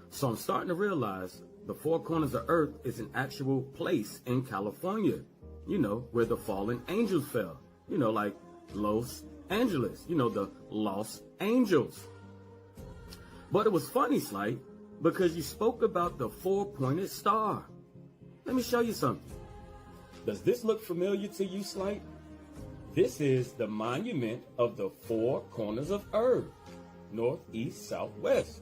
So I'm starting to realize the four corners of earth is an actual place in California, you know, where the fallen angels fell, you know, like Los Angeles, you know, the Los Angels. But it was funny, Slight, because you spoke about the four-pointed star. Let me show you something. Does this look familiar to you, Slight? This is the monument of the four corners of earth, north, east, south, west.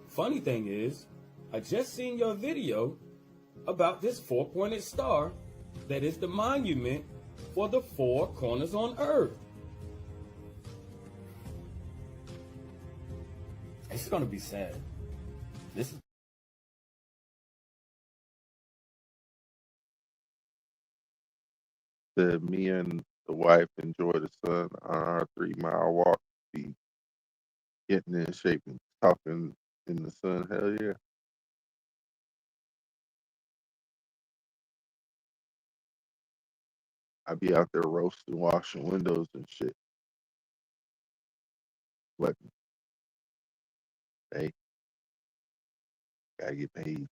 Funny thing is, I just seen your video about this four-pointed star that is the monument for the four corners on earth. It's gonna be sad. This is Said me and the wife enjoy the sun on our 3-mile walk. Be getting in shape and talking in the sun. Hell yeah. I be out there roasting, washing windows and shit. But hey, gotta get paid.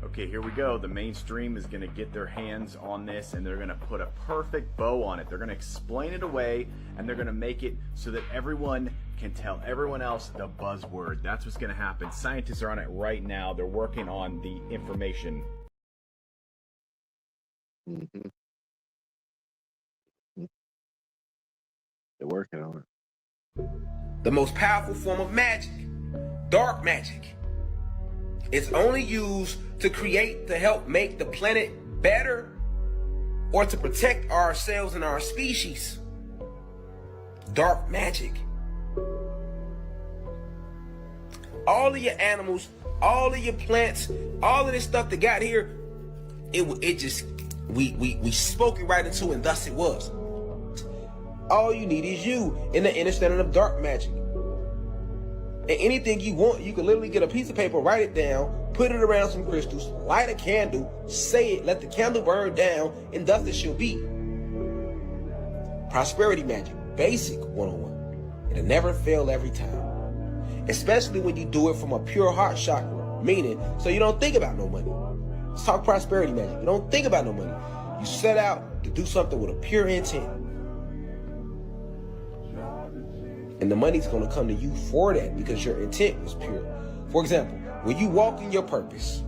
Okay, here we go. The mainstream is going to get their hands on this and they're going to put a perfect bow on it. They're going to explain it away and they're going to make it so that everyone can tell everyone else the buzzword. That's what's going to happen. Scientists are on it right now. They're working on the information. Mm-hmm. They're working on it. The most powerful form of magic, dark magic. It's only used to create, to help make the planet better, or to protect ourselves and our species. Dark magic. all of your animals, all of your plants, all of this stuff that got here, it just, we spoke it right into, and thus it was. All you need is you in the understanding of dark magic. And anything you want, you can literally get a piece of paper, write it down, put it around some crystals, light a candle, say it, let the candle burn down, and thus it shall be. Prosperity magic, basic 101. It'll never fail every time. Especially when you do it from a pure heart chakra, meaning, so you don't think about no money. Let's talk prosperity magic. You don't think about no money. You set out to do something with a pure intent. And the money's going to come to you for that because your intent was pure. For example, when you walk in your purpose,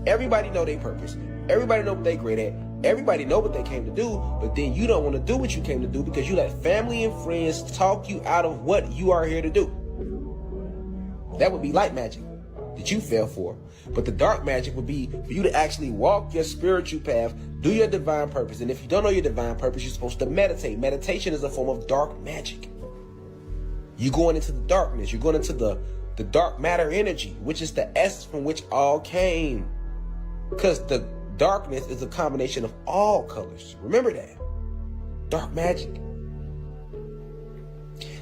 everybody know their purpose. Everybody know what they great at. Everybody know what they came to do, but then you don't want to do what you came to do because you let family and friends talk you out of what you are here to do. That would be light magic that you fell for. But the dark magic would be for you to actually walk your spiritual path, do your divine purpose. And if you don't know your divine purpose, you're supposed to meditate. Meditation is a form of dark magic. You're going into the darkness. You're going into the dark matter energy, which is the essence from which all came. Because the darkness is a combination of all colors. Remember that. Dark magic.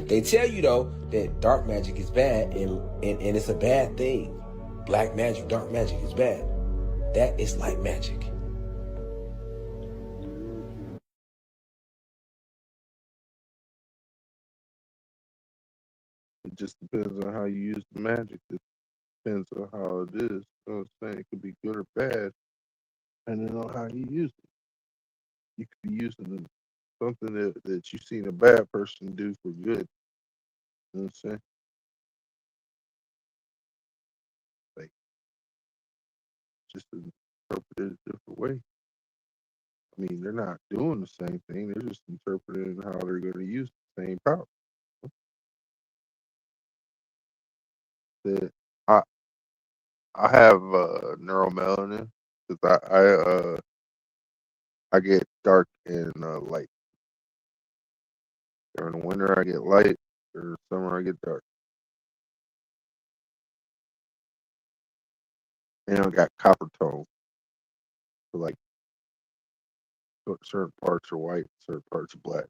They tell you, though, that dark magic is bad and it's a bad thing. Black magic, dark magic is bad. That is light magic. It just depends on how you use the magic. It depends on how it is. You know what I'm saying? It could be good or bad, depending on how you use it. You could be using something that you've seen a bad person do for good. You know what I'm saying? Like, just interpreted a different way. I mean, they're not doing the same thing. They're just interpreting how they're going to use the same power. That I have neuromelanin because I get dark and light. During the winter, I get light. During the summer, I get dark. And I got copper tone. So like certain parts are white, certain parts are black.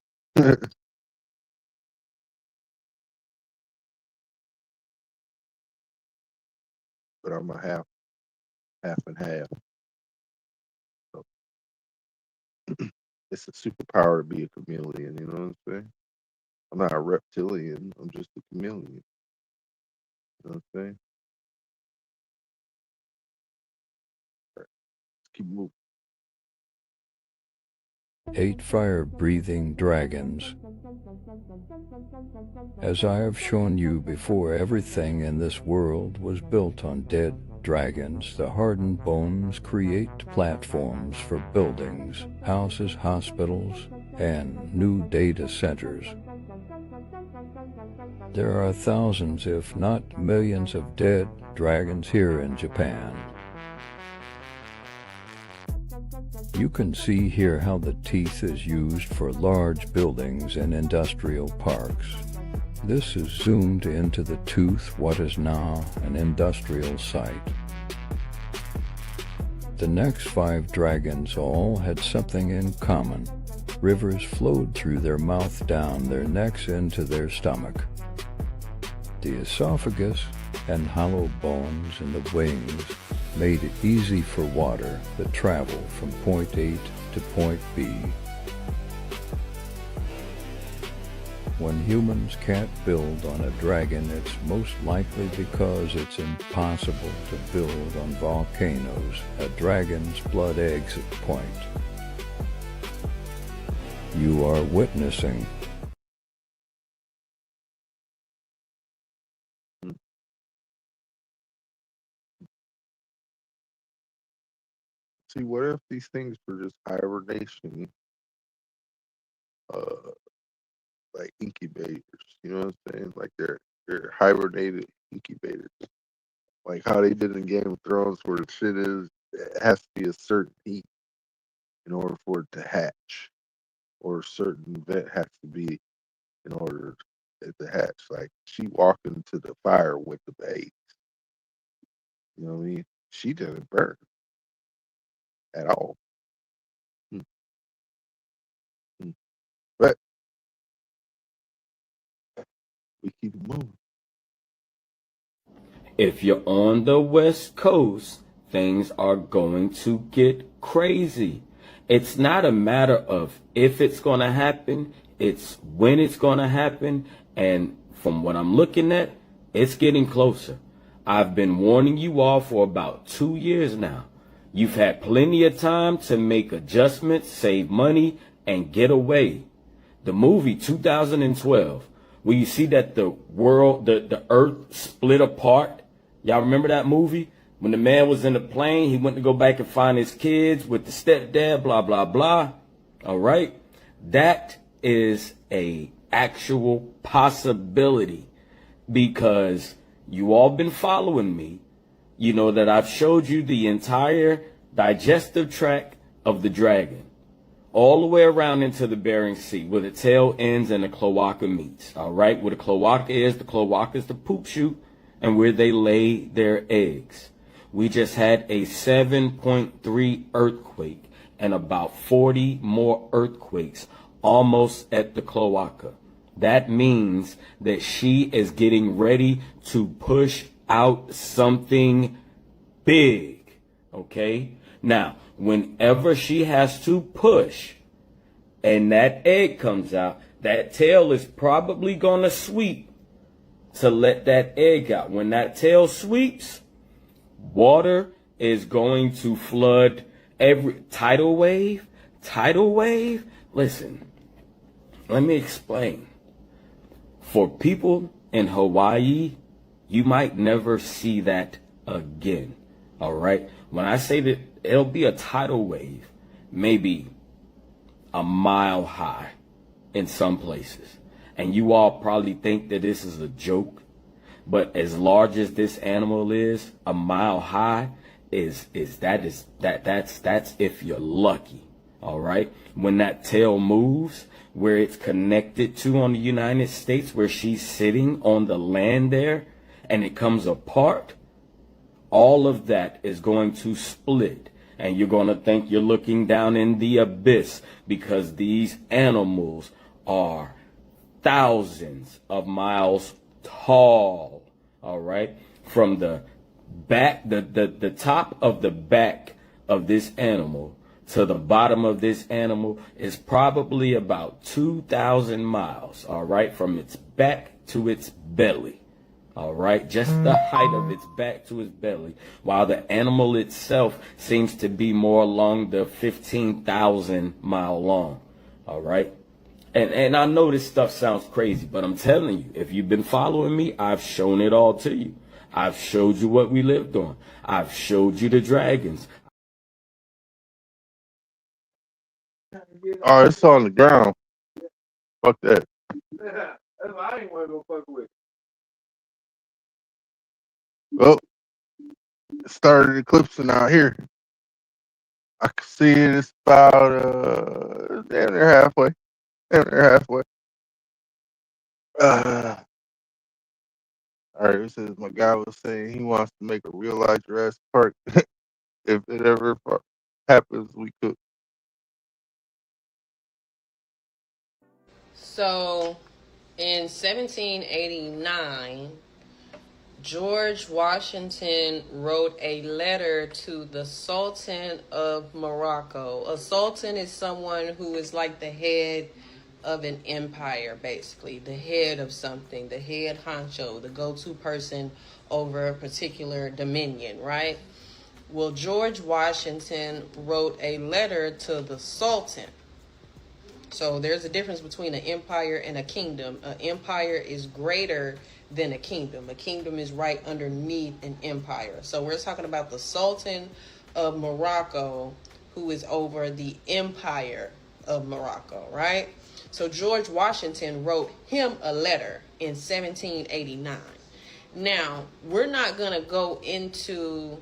But I'm a half and half. So it's a superpower to be a chameleon. You know what I'm saying? I'm not a reptilian. I'm just a chameleon. You know what I'm saying? All right, let's keep moving. 8 fire-breathing dragons. As I have shown you before, everything in this world was built on dead dragons. The hardened bones create platforms for buildings, houses, hospitals, and new data centers. There are thousands, if not millions, of dead dragons here in Japan. You can see here how the teeth is used for large buildings and industrial parks. This is zoomed into the tooth, what is now an industrial site. The next 5 dragons all had something in common. Rivers flowed through their mouth down their necks into their stomach. The esophagus and hollow bones in the wings made it easy for water to travel from point A to point B. When humans can't build on a dragon, it's most likely because it's impossible to build on volcanoes, a dragon's blood exit point. You are witnessing See, what if these things were just hibernation, like incubators? You know what I'm saying? Like they're hibernated incubators, like how they did in Game of Thrones, where the shit is it has to be a certain heat in order for it to hatch, or a certain event has to be in order at the hatch. Like she walked into the fire with the babe. You know what I mean? She didn't burn at all. Mm, mm. But we keep it moving. If you're on the West Coast, things are going to get crazy. It's not a matter of if it's going to happen, it's when it's going to happen. And from what I'm looking at, it's getting closer. I've been warning you all for about 2 years now. You've had plenty of time to make adjustments, save money, and get away. The movie 2012, where you see that the world, the earth split apart. Y'all remember that movie? When the man was in the plane, he went to go back and find his kids with the stepdad, blah, blah, blah. All right. That is a actual possibility, because you all been following me. You know that I've showed you the entire digestive tract of the dragon, all the way around into the Bering Sea, where the tail ends and the cloaca meets. All right, where the cloaca is the poop chute, and where they lay their eggs. We just had a 7.3 earthquake and about 40 more earthquakes almost at the cloaca. That means that she is getting ready to push out something big. Okay? Now, whenever she has to push and that egg comes out, that tail is probably going to sweep to let that egg out. When that tail sweeps, water is going to flood every tidal wave. Listen, let me explain. For people in Hawaii, you might never see that again. All right. When I say that it'll be a tidal wave, maybe a mile high in some places. And you all probably think that this is a joke, but as large as this animal is, a mile high that's if you're lucky. All right. When that tail moves, where it's connected to on the United States, where she's sitting on the land there, and it comes apart, all of that is going to split. And you're going to think you're looking down in the abyss, because these animals are thousands of miles tall. All right. From the back, the top of the back of this animal to the bottom of this animal is probably about 2,000 miles. All right. From its back to its belly. All right. Just the height of its back to its belly, while the animal itself seems to be more along the 15,000 mile long. All right. And I know this stuff sounds crazy, but I'm telling you, if you've been following me, I've shown it all to you. I've showed you what we lived on. I've showed you the dragons. Oh, it's on the ground. Fuck that. That's what I ain't want to go fuck with. Well, it started eclipsing out here. I can see it. It's about damn near halfway. Damn near halfway. All right, this is my guy was saying he wants to make a real life Jurassic Park. If it ever happens, we could. So, in 1789, George Washington wrote a letter to the Sultan of Morocco. A sultan is someone who is like the head of an empire, basically. The head of something, the head honcho, the go-to person over a particular dominion, right? Well, George Washington wrote a letter to the Sultan. So there's a difference between an empire and a kingdom. An empire is greater than a kingdom. A kingdom is right underneath an empire. So we're talking about the Sultan of Morocco, who is over the empire of Morocco, right? So George Washington wrote him a letter in 1789. Now, we're not going to go into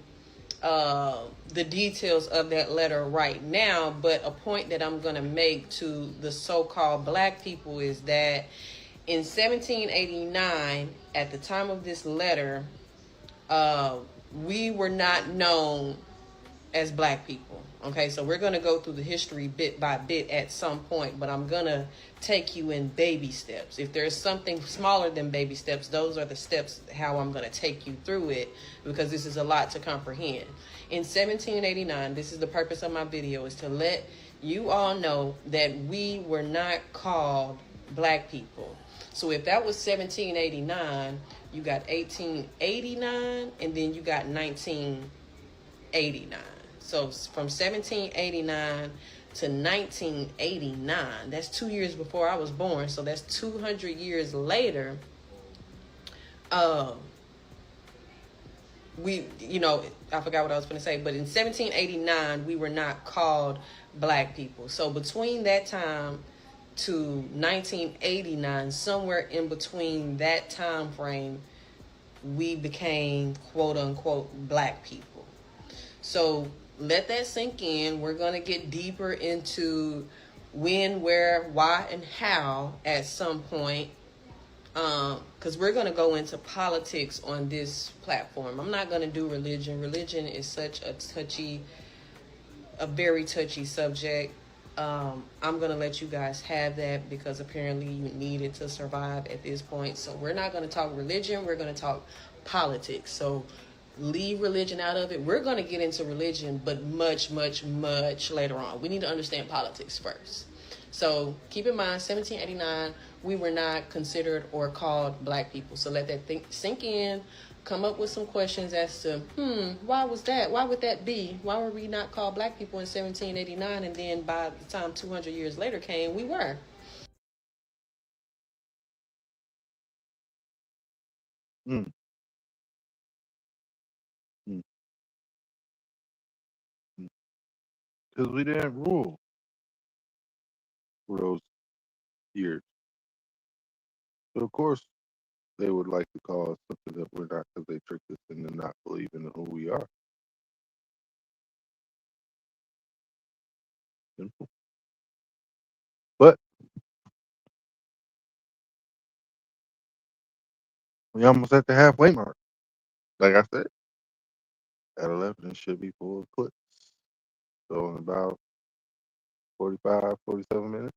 the details of that letter right now, but a point that I'm going to make to the so-called black people is that In 1789, at the time of this letter, we were not known as black people. Okay, so we're going to go through the history bit by bit at some point, but I'm going to take you in baby steps. If there's something smaller than baby steps, those are the steps how I'm going to take you through it, because this is a lot to comprehend. In 1789, this is the purpose of my video, is to let you all know that we were not called black people. So if that was 1789, you got 1889, and then you got 1989. So from 1789 to 1989, that's 2 years before I was born. So that's 200 years later. We, I forgot what I was going to say, but in 1789, we were not called black people. So between that time to 1989, somewhere in between that time frame, we became quote unquote black people. So let that sink in. We're going to get deeper into when, where, why, and how at some point, because we're going to go into politics on this platform. I'm not going to do religion. Religion is such a very touchy subject. I'm going to let you guys have that because apparently you need it to survive at this point. So we're not going to talk religion. We're going to talk politics. So leave religion out of it. We're going to get into religion, but much, much, much later on. We need to understand politics first. So keep in mind, 1789, we were not considered or called black people. So let that sink in. Come up with some questions as to, why was that? Why would that be? Why were we not called black people in 1789? And then by the time 200 years later came, we were. Mm. Mm. Because we didn't rule for those years. So of course they would like to call us something that we're not, because they tricked us into not believing in who we are. Simple. But we almost at the halfway mark. Like I said, at 11 it should be full clips. So in about 45, 47 minutes.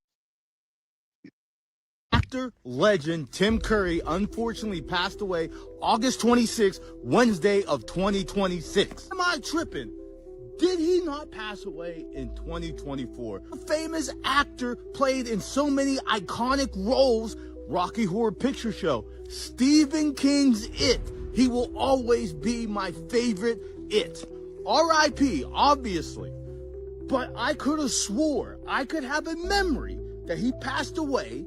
Actor legend Tim Curry unfortunately passed away August 26th, Wednesday of 2026. Am I tripping? Did he not pass away in 2024? A famous actor, played in so many iconic roles. Rocky Horror Picture Show, Stephen King's It. He will always be my favorite It. R.I.P. obviously. But I could have swore, I could have a memory that he passed away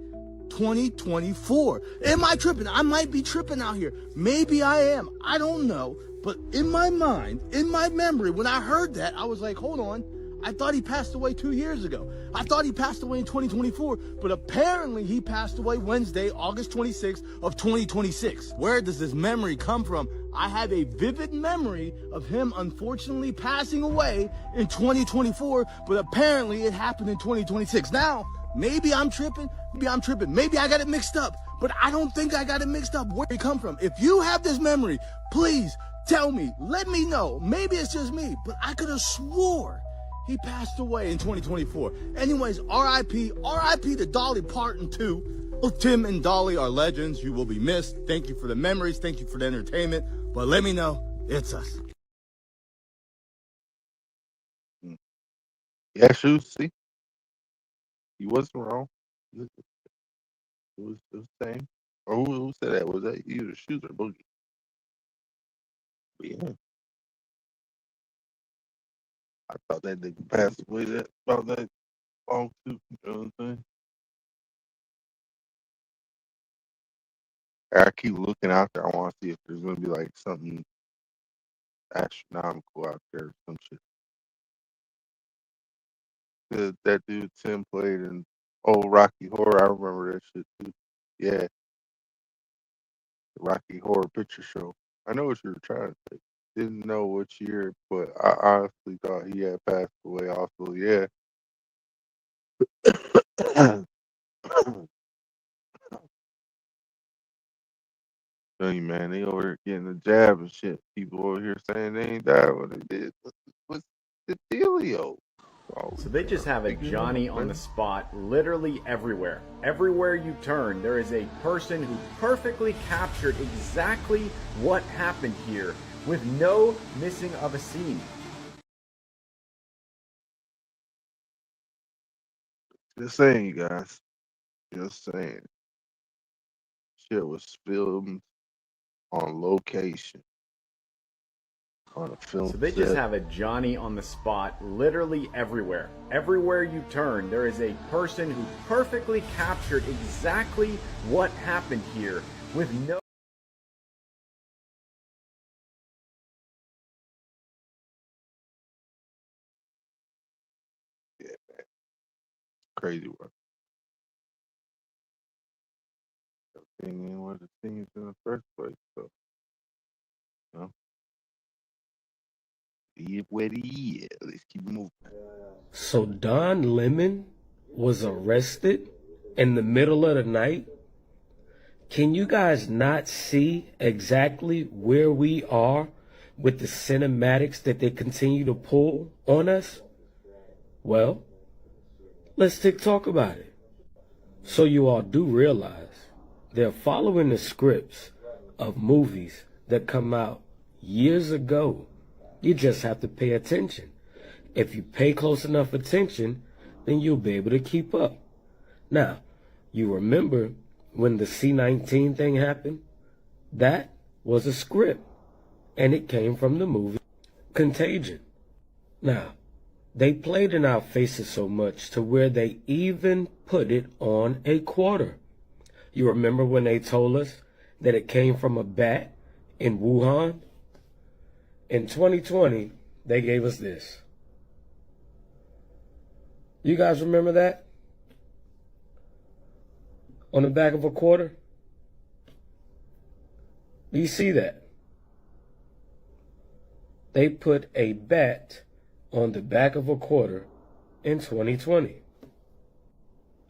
2024. Am I tripping? I might be tripping out here. Maybe I am. I don't know. But in my mind, in my memory, when I heard that, I was like, hold on. I thought he passed away 2 years ago. I thought he passed away in 2024, but apparently he passed away Wednesday, August 26th of 2026. Where does this memory come from? I have a vivid memory of him unfortunately passing away in 2024, but apparently it happened in 2026. Now, maybe I'm tripping. Maybe I got it mixed up, but I don't think I got it mixed up. Where did it come from? If you have this memory, please tell me. Let me know. Maybe it's just me, but I could have swore he passed away in 2024. Anyways, R.I.P. R.I.P. to Dolly Parton, too. Both Tim and Dolly are legends. You will be missed. Thank you for the memories. Thank you for the entertainment. But let me know, it's us. Yeah, shoes, see? He wasn't wrong. It was the same. Or who said that? Was that either shoes or boogie? But yeah. I thought that nigga passed away that about that long too. You know what I'm saying? I keep looking out there. I want to see if there's gonna be like something astronomical out there or some shit. That dude Tim played in old Rocky Horror. I remember that shit too. Yeah, the Rocky Horror Picture Show. I know what you were trying to say. Didn't know which year, but I honestly thought he had passed away. Also, yeah. Tell you, man, they over here getting the jab and shit. People over here saying they ain't died what they did. What's the dealio? So they just have a Johnny on the spot literally everywhere. Everywhere you turn, there is a person who perfectly captured exactly what happened here with no missing of a scene. Just saying, you guys. Just saying. Shit was filmed on location. On a film So they set. just have a Johnny on the spot literally everywhere. Everywhere you turn, there is a person who perfectly captured exactly what happened here with no... Yeah, man. Crazy work. The thing ain't what the thing is in the first place, so you know. Be it what it is. Let's keep moving. So Don Lemon was arrested in the middle of the night? Can you guys not see exactly where we are with the cinematics that they continue to pull on us? Well, let's talk about it. So you all do realize they're following the scripts of movies that come out years ago. You just have to pay attention. If you pay close enough attention, then you'll be able to keep up. Now, you remember when the C-19 thing happened? That was a script, and it came from the movie Contagion. Now, they played in our faces so much to where they even put it on a quarter. You remember when they told us that it came from a bat in Wuhan? In 2020, they gave us this. You guys remember that? On the back of a quarter? Do you see that? They put a bat on the back of a quarter in 2020.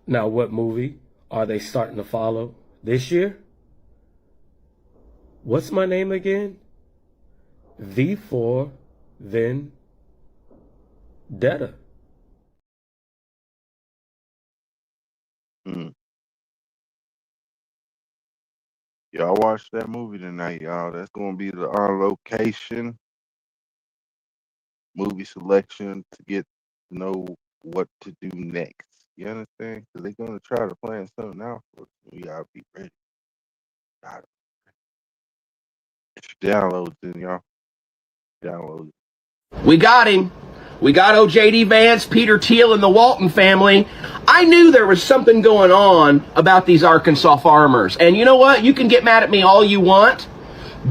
Now, what movie are they starting to follow this year? What's my name again? V for Vendetta. Y'all watch that movie tonight, y'all. That's gonna be the on location movie selection to get to know what to do next. You understand? Because they're gonna try to plan something out for us. We gotta be ready. If you download it, y'all. Download it. We got him. We got OJD Vance, Peter Thiel, and the Walton family. I knew there was something going on about these Arkansas farmers. And you know what? You can get mad at me all you want.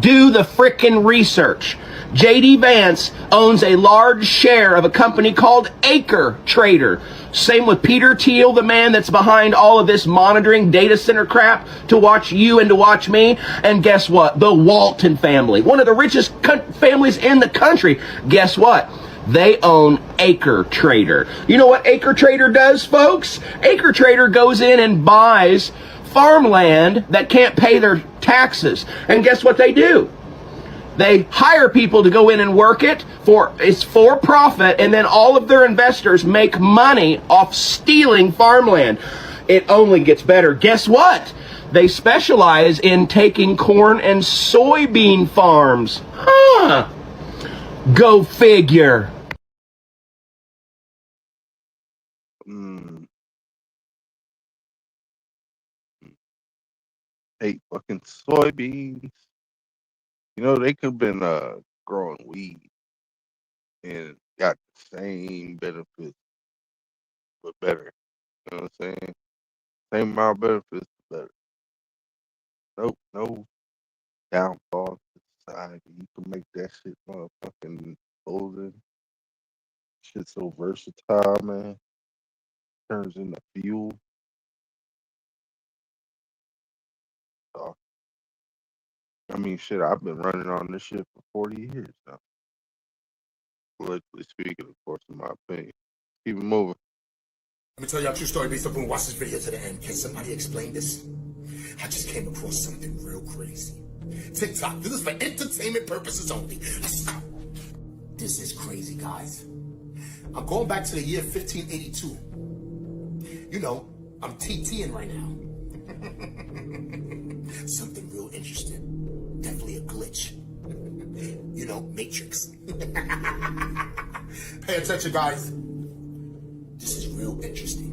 Do the frickin' research. JD Vance owns a large share of a company called Acre Trader. Same with Peter Thiel, the man that's behind all of this monitoring data center crap to watch you and to watch me. And guess what? The Walton family, one of the richest families in the country. Guess what? They own Acre Trader. You know what Acre Trader does, folks? Acre Trader goes in and buys farmland that can't pay their taxes. And guess what they do? They hire people to go in and work it it's for profit, and then all of their investors make money off stealing farmland. It only gets better. Guess what? They specialize in taking corn and soybean farms. Huh. Go figure. Ate fucking soybeans. You know, they could have been growing weed and got the same benefits, but better. You know what I'm saying? Same amount of benefits, but better. Nope, no downfall to society. You can make that shit motherfucking golden. Shit so versatile, man. Turns into fuel. So, I mean, shit, I've been running on this shit for 40 years now. Politically speaking, of course, in my opinion. Keep it moving. Let me tell y'all a true story. Be so boom, watch this video to the end. Can somebody explain this? I just came across something real crazy. TikTok, this is for entertainment purposes only. This is crazy, guys. I'm going back to the year 1582. You know, I'm TTing right now. Something real interesting. Definitely a glitch. You know, Matrix. Pay attention, guys. This is real interesting.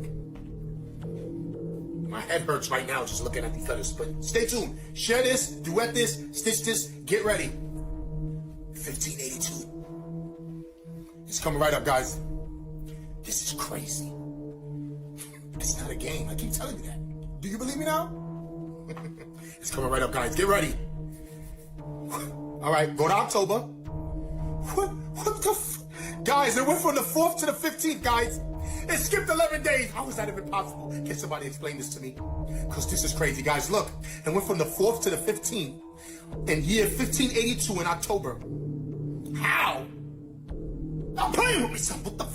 My head hurts right now just looking at these letters, but stay tuned. Share this, duet this, stitch this, get ready. 1582. It's coming right up, guys. This is crazy. It's not a game. I keep telling you that. Do you believe me now? It's coming right up, guys. Get ready. All right, go to October. What the guys, it went from the 4th to the 15th, guys. It skipped 11 days. How is that even possible? Can somebody explain this to me? Because this is crazy, guys. Look, it went from the 4th to the 15th in year 1582 in October. How? I'm playing with me, son. What the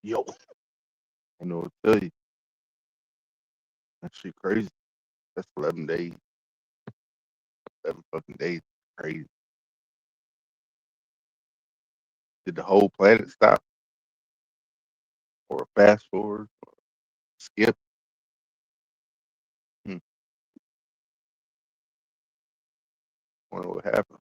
Yo, I know what to tell you. That shit crazy. That's 11 days. 11 fucking days. Crazy. Did the whole planet stop? Or fast forward? Or skip? Wonder what happened.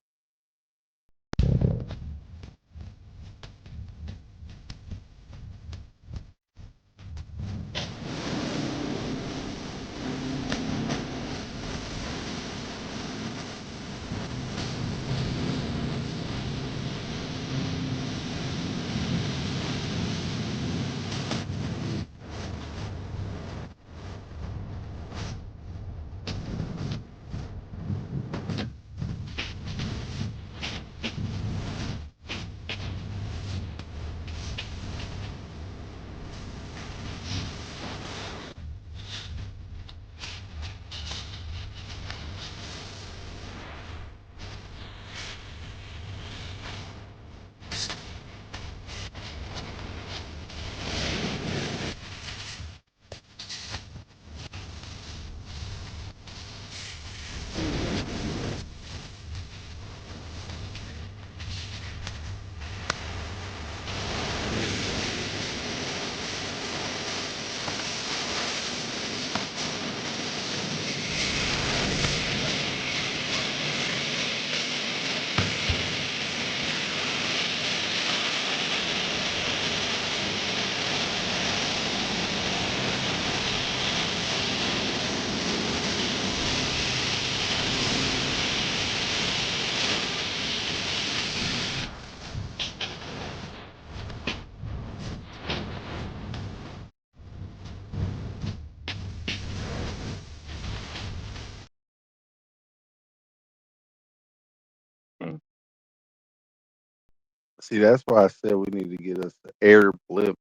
See, that's why I said we need to get us an air blimp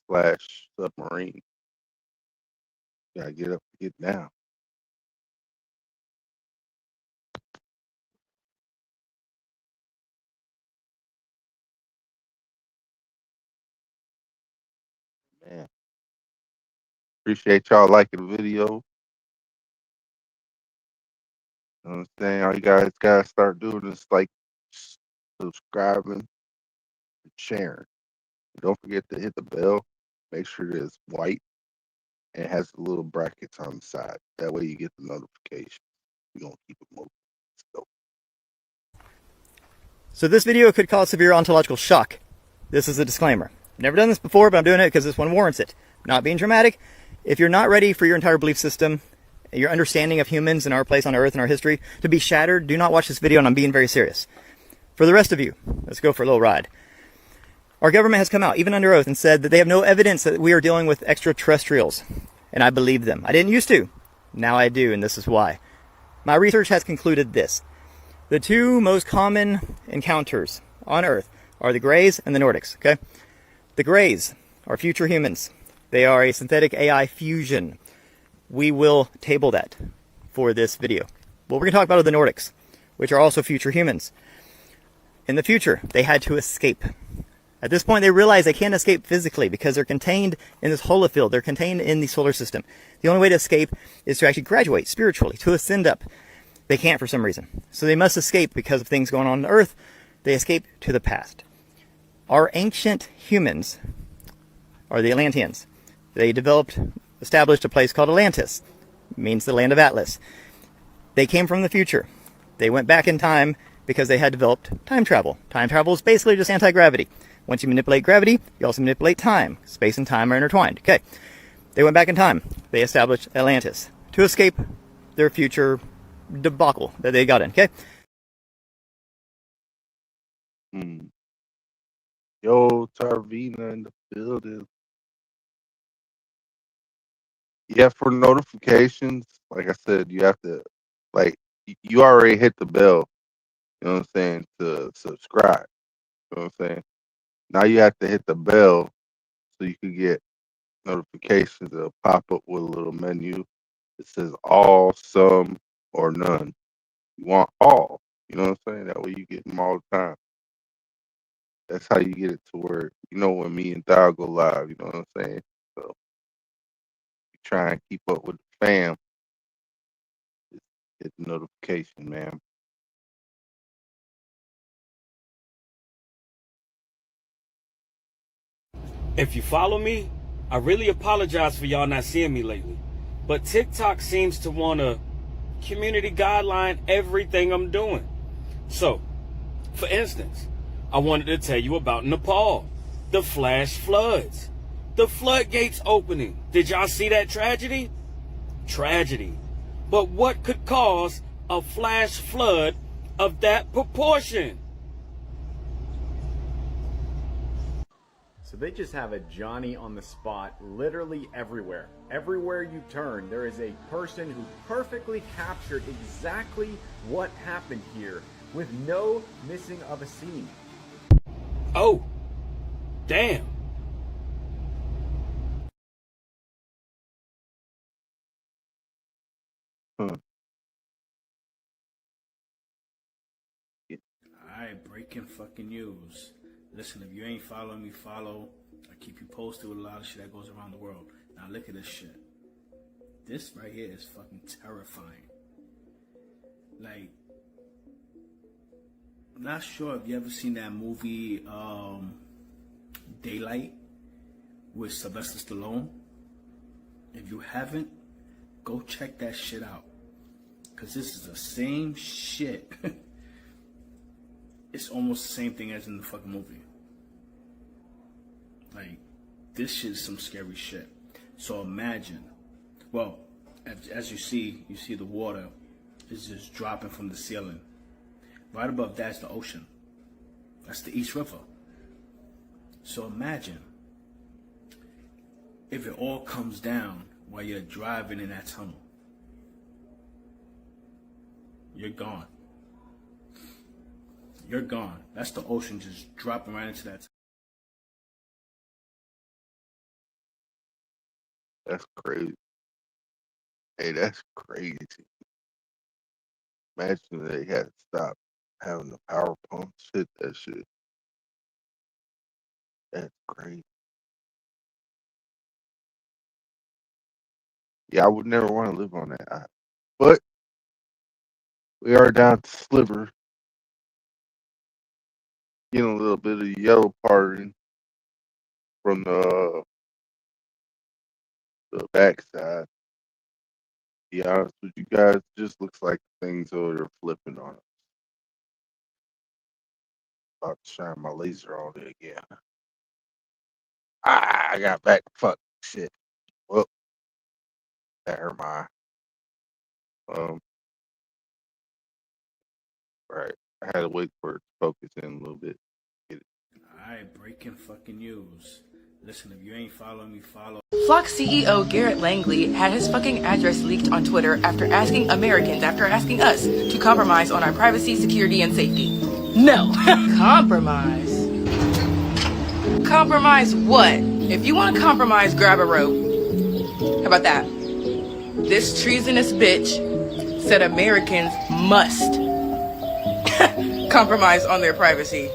slash submarine. Gotta get up, get down. Man, appreciate y'all liking the video. You know what I'm saying? All you guys gotta start doing is like subscribing and sharing. Don't forget to hit the bell. Make sure that it's white and has the little brackets on the side. That way you get the notification. We're gonna keep it moving. So this video could cause severe ontological shock. This is a disclaimer. I've never done this before, but I'm doing it because this one warrants it. I'm not being dramatic. If you're not ready for your entire belief system, your understanding of humans and our place on Earth and our history to be shattered, do not watch this video, and I'm being very serious. For the rest of you, let's go for a little ride. Our government has come out, even under oath, and said that they have no evidence that we are dealing with extraterrestrials. And I believe them. I didn't used to. Now I do, and this is why. My research has concluded this. The two most common encounters on Earth are the Greys and the Nordics, okay? The Greys are future humans. They are a synthetic AI fusion. We will table that for this video. What we're going to talk about are the Nordics, which are also future humans. In the future, they had to escape. At this point, they realize they can't escape physically because they're contained in this holofield. They're contained in the solar system. The only way to escape is to actually graduate spiritually, to ascend up. They can't for some reason. So they must escape because of things going on on Earth. They escape to the past. Our ancient humans are the Atlanteans. They established a place called Atlantis. It means the land of Atlas. They came from the future. They went back in time because they had developed time travel. Time travel is basically just anti-gravity. Once you manipulate gravity, you also manipulate time. Space and time are intertwined. Okay. They went back in time. They established Atlantis to escape their future debacle that they got in. Okay. Yo, Tarvina in the building. Yeah, for notifications, like I said, you have to, like, you already hit the bell, you know what I'm saying, to subscribe. You know what I'm saying? Now you have to hit the bell so you can get notifications. It'll pop up with a little menu. It says all, some, or none. You want all. You know what I'm saying? That way you get them all the time. That's how you get it to where, you know, when me and Thao go live, you know what I'm saying? So you try and keep up with the fam. Just hit the notification, man. If you follow me, I really apologize for y'all not seeing me lately. But TikTok seems to want to community guideline everything I'm doing. So, for instance, I wanted to tell you about Nepal, the flash floods, the floodgates opening. Did y'all see that tragedy? Tragedy. But what could cause a flash flood of that proportion? So they just have a Johnny on the spot literally everywhere. Everywhere you turn, there is a person who perfectly captured exactly what happened here with no missing of a scene. Oh, damn. Alright, breaking fucking news. Listen, if you ain't following me, follow. I keep you posted with a lot of shit that goes around the world. Now look at this shit. This right here is fucking terrifying. Like, I'm not sure if you ever seen that movie, Daylight, with Sylvester Stallone. If you haven't, go check that shit out. Cause this is the same shit. It's almost the same thing as in the fucking movie. Like, this shit is some scary shit. So imagine, well, as you see the water is just dropping from the ceiling. Right above that's the ocean. That's the East River. So imagine if it all comes down while you're driving in that tunnel. You're gone. You're gone. That's the ocean just dropping right into that. That's crazy. Hey, that's crazy. Imagine they had to stop having the power pumps. Hit that shit. That's crazy. Yeah, I would never want to live on that island. But we are down to Sliver. Getting a little bit of yellow parting from the backside. To be honest with you guys, just looks like things are flipping on us. About to shine my laser on it again. I got back. Fuck shit. Well, that hurt my right. I had to wait for it to focus in a little bit. Get it. Alright, breaking fucking news. Listen, if you ain't following me, follow. Flock CEO Garrett Langley had his fucking address leaked on Twitter after asking us to compromise on our privacy, security, and safety. No. Compromise? Compromise what? If you want to compromise, grab a rope. How about that? This treasonous bitch said Americans must compromise on their privacy.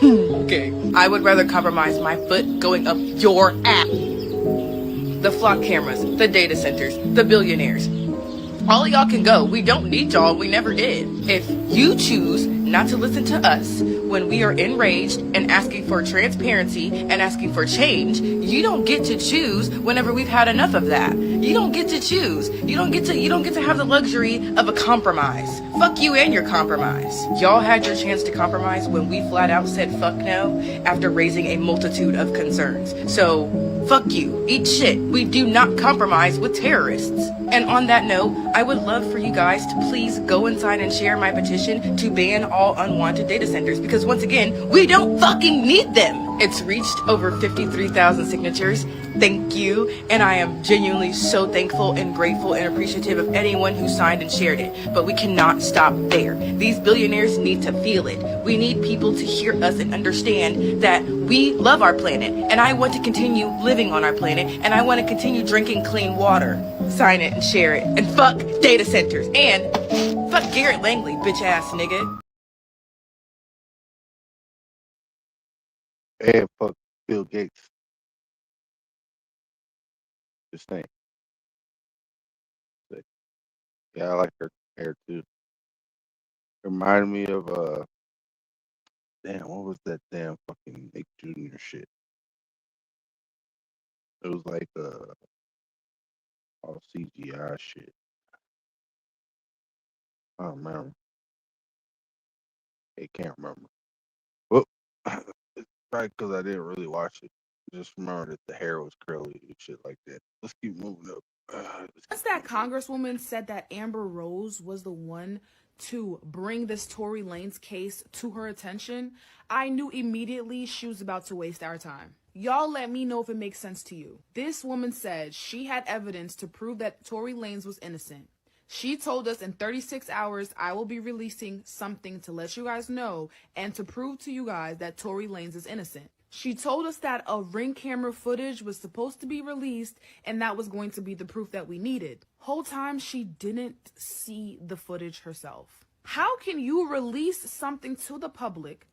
Okay. I would rather compromise my foot going up your ass. The flock cameras, the data centers, the billionaires. All of y'all can go. We don't need y'all. We never did. If you choose not to listen to us when we are enraged and asking for transparency and asking for change, you don't get to choose whenever we've had enough of that. You don't get to choose. You don't get to have the luxury of a compromise. Fuck you and your compromise. Y'all had your chance to compromise when we flat out said fuck no after raising a multitude of concerns. So fuck you. Eat shit. We do not compromise with terrorists. And on that note, I would love for you guys to please go inside and share my petition to ban all unwanted data centers, because once again, we don't fucking need them. It's reached over 53,000 signatures. Thank you. And I am genuinely so thankful and grateful and appreciative of anyone who signed and shared it. But we cannot stop there. These billionaires need to feel it. We need people to hear us and understand that we love our planet. And I want to continue living on our planet. And I want to continue drinking clean water. Sign it and share it. And fuck data centers. And fuck Garrett Langley, bitch ass nigga. And fuck Bill Gates. Just saying. Yeah, I like her hair too. Reminded me of damn, what was that damn fucking Nick Jr. shit? It was like all CGI shit. I don't remember. I can't remember. Well, it's probably because I didn't really watch it. Just remember that the hair was curly and shit like that. Let's keep moving up. Once that congresswoman said that Amber Rose was the one to bring this Tory Lanez case to her attention, I knew immediately she was about to waste our time. Y'all let me know if it makes sense to you. This woman said she had evidence to prove that Tory Lanez was innocent. She told us in 36 hours, I will be releasing something to let you guys know and to prove to you guys that Tory Lanez is innocent. She told us that a Ring camera footage was supposed to be released and that was going to be the proof that we needed. Whole time she didn't see the footage herself. How can you release something to the public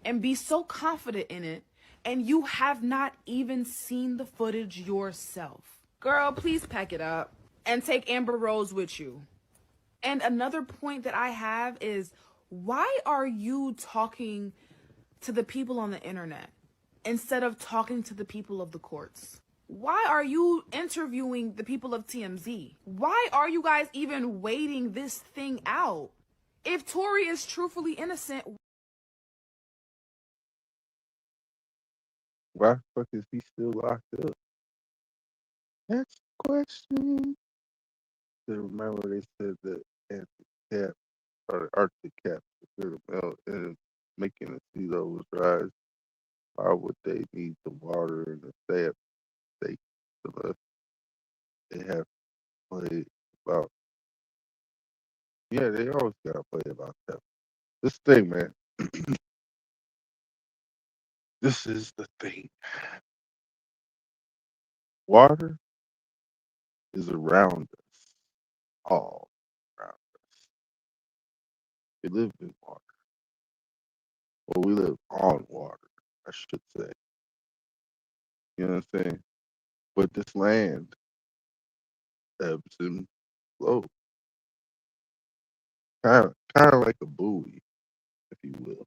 and be so confident in it and you have not even seen the footage yourself? Girl, please pack it up and take Amber Rose with you. And another point that I have is, why are you talking to the people on the internet instead of talking to the people of the courts? Why are you interviewing the people of TMZ? Why are you guys even waiting this thing out? If Tory is truthfully innocent, why the fuck is he still locked up? That's the question. Remember they said that Antarctic cap or the Arctic cap was going to melt and making the sea levels rise. Why would they need the water and the sap state unless they have to play about? Yeah, they always gotta play about that. This thing, man. This is the thing. Water is around us, all around us. We live in water. Well, we live on water, I should say. You know what I'm saying? But this land ebbs and flows. Kind of like a buoy, if you will.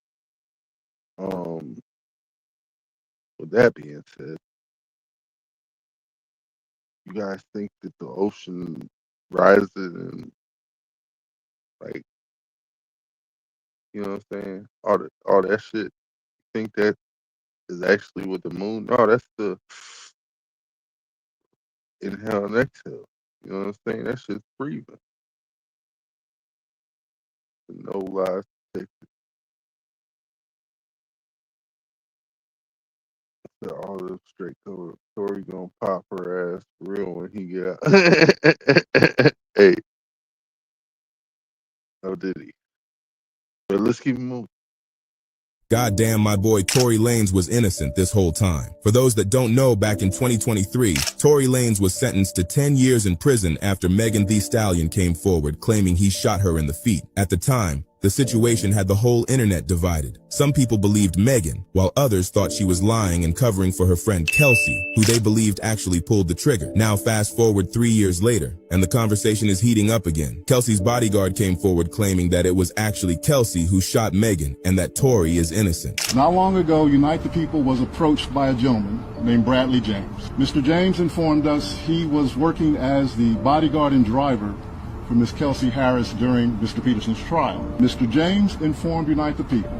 With that being said, you guys think that the ocean rises and like, you know what I'm saying? All that shit. You think that is actually what the moon? No, that's the inhale and exhale. You know what I'm saying? That shit's breathing. No lies detected. So all this straight cover. Tori gonna pop her ass for real when he get out. Hey, no did he? But let's keep moving. Goddamn, my boy Tory Lanez was innocent this whole time. For those that don't know, back in 2023, Tory Lanez was sentenced to 10 years in prison after Megan Thee Stallion came forward claiming he shot her in the feet. At the time, The situation had the whole internet divided. Some people believed Megan, while others thought she was lying and covering for her friend Kelsey, who they believed actually pulled the trigger. Now fast forward 3 years later, and the conversation is heating up again. Kelsey's bodyguard came forward claiming that it was actually Kelsey who shot Megan and that Tory is innocent. Not long ago, Unite the People was approached by a gentleman named Bradley James. Mr. James informed us he was working as the bodyguard and driver for Miss Kelsey Harris during Mr. Peterson's trial. Mr. James informed Unite the People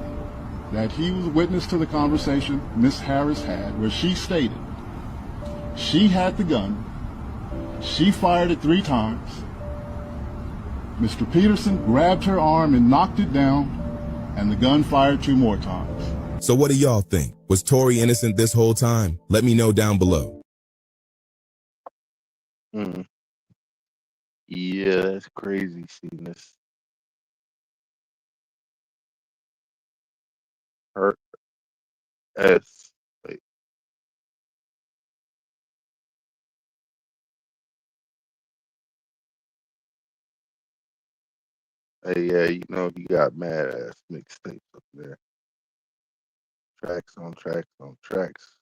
that he was a witness to the conversation Miss Harris had where she stated she had the gun, she fired it 3 times, Mr. Peterson grabbed her arm and knocked it down, and the gun fired 2 more times. So what do y'all think? Was Tory innocent this whole time? Let me know down below. Yeah, that's crazy seeing this. Her S. Wait. Hey, yeah, you know he got mad ass mixtapes up there. Tracks on tracks on tracks.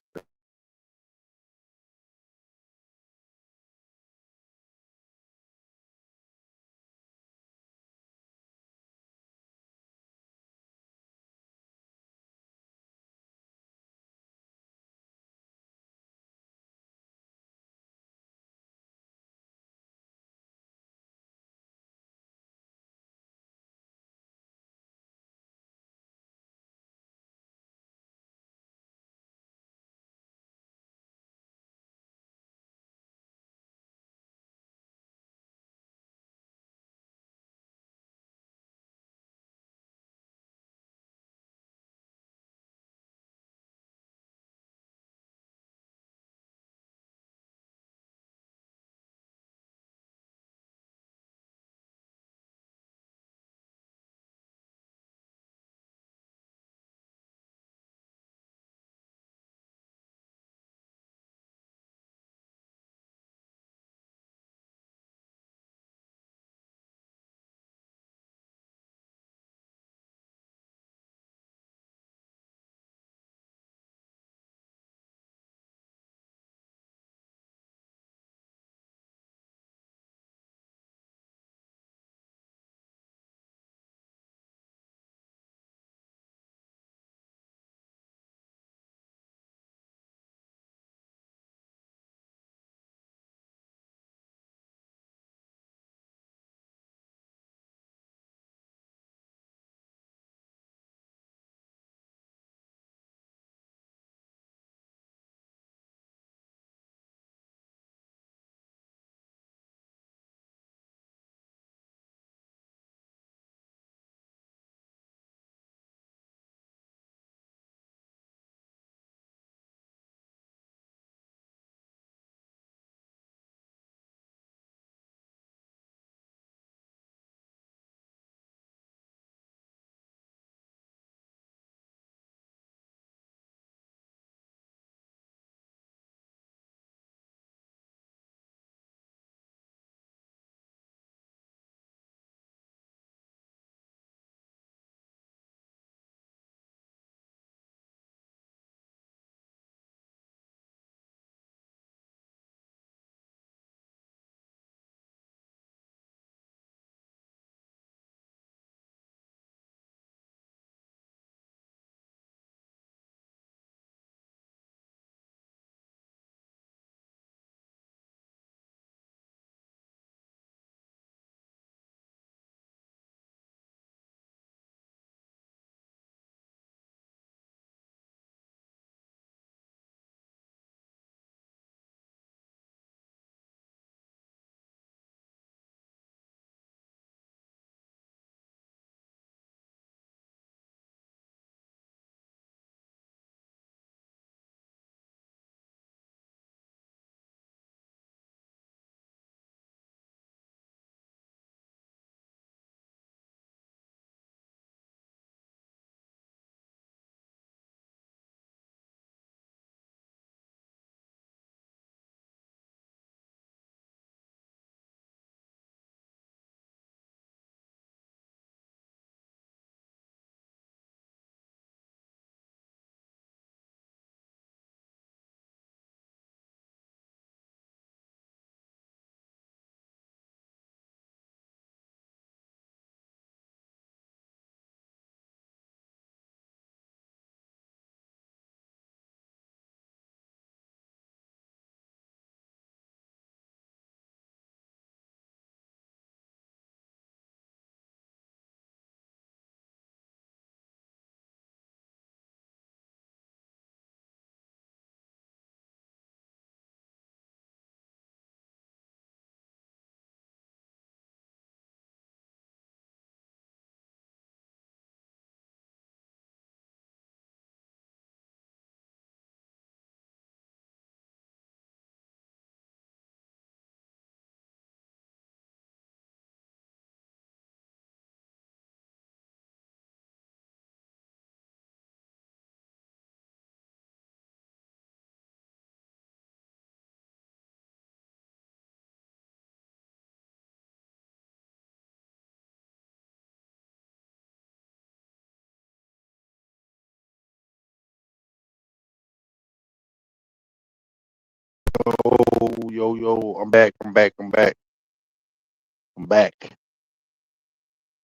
Yo, I'm back.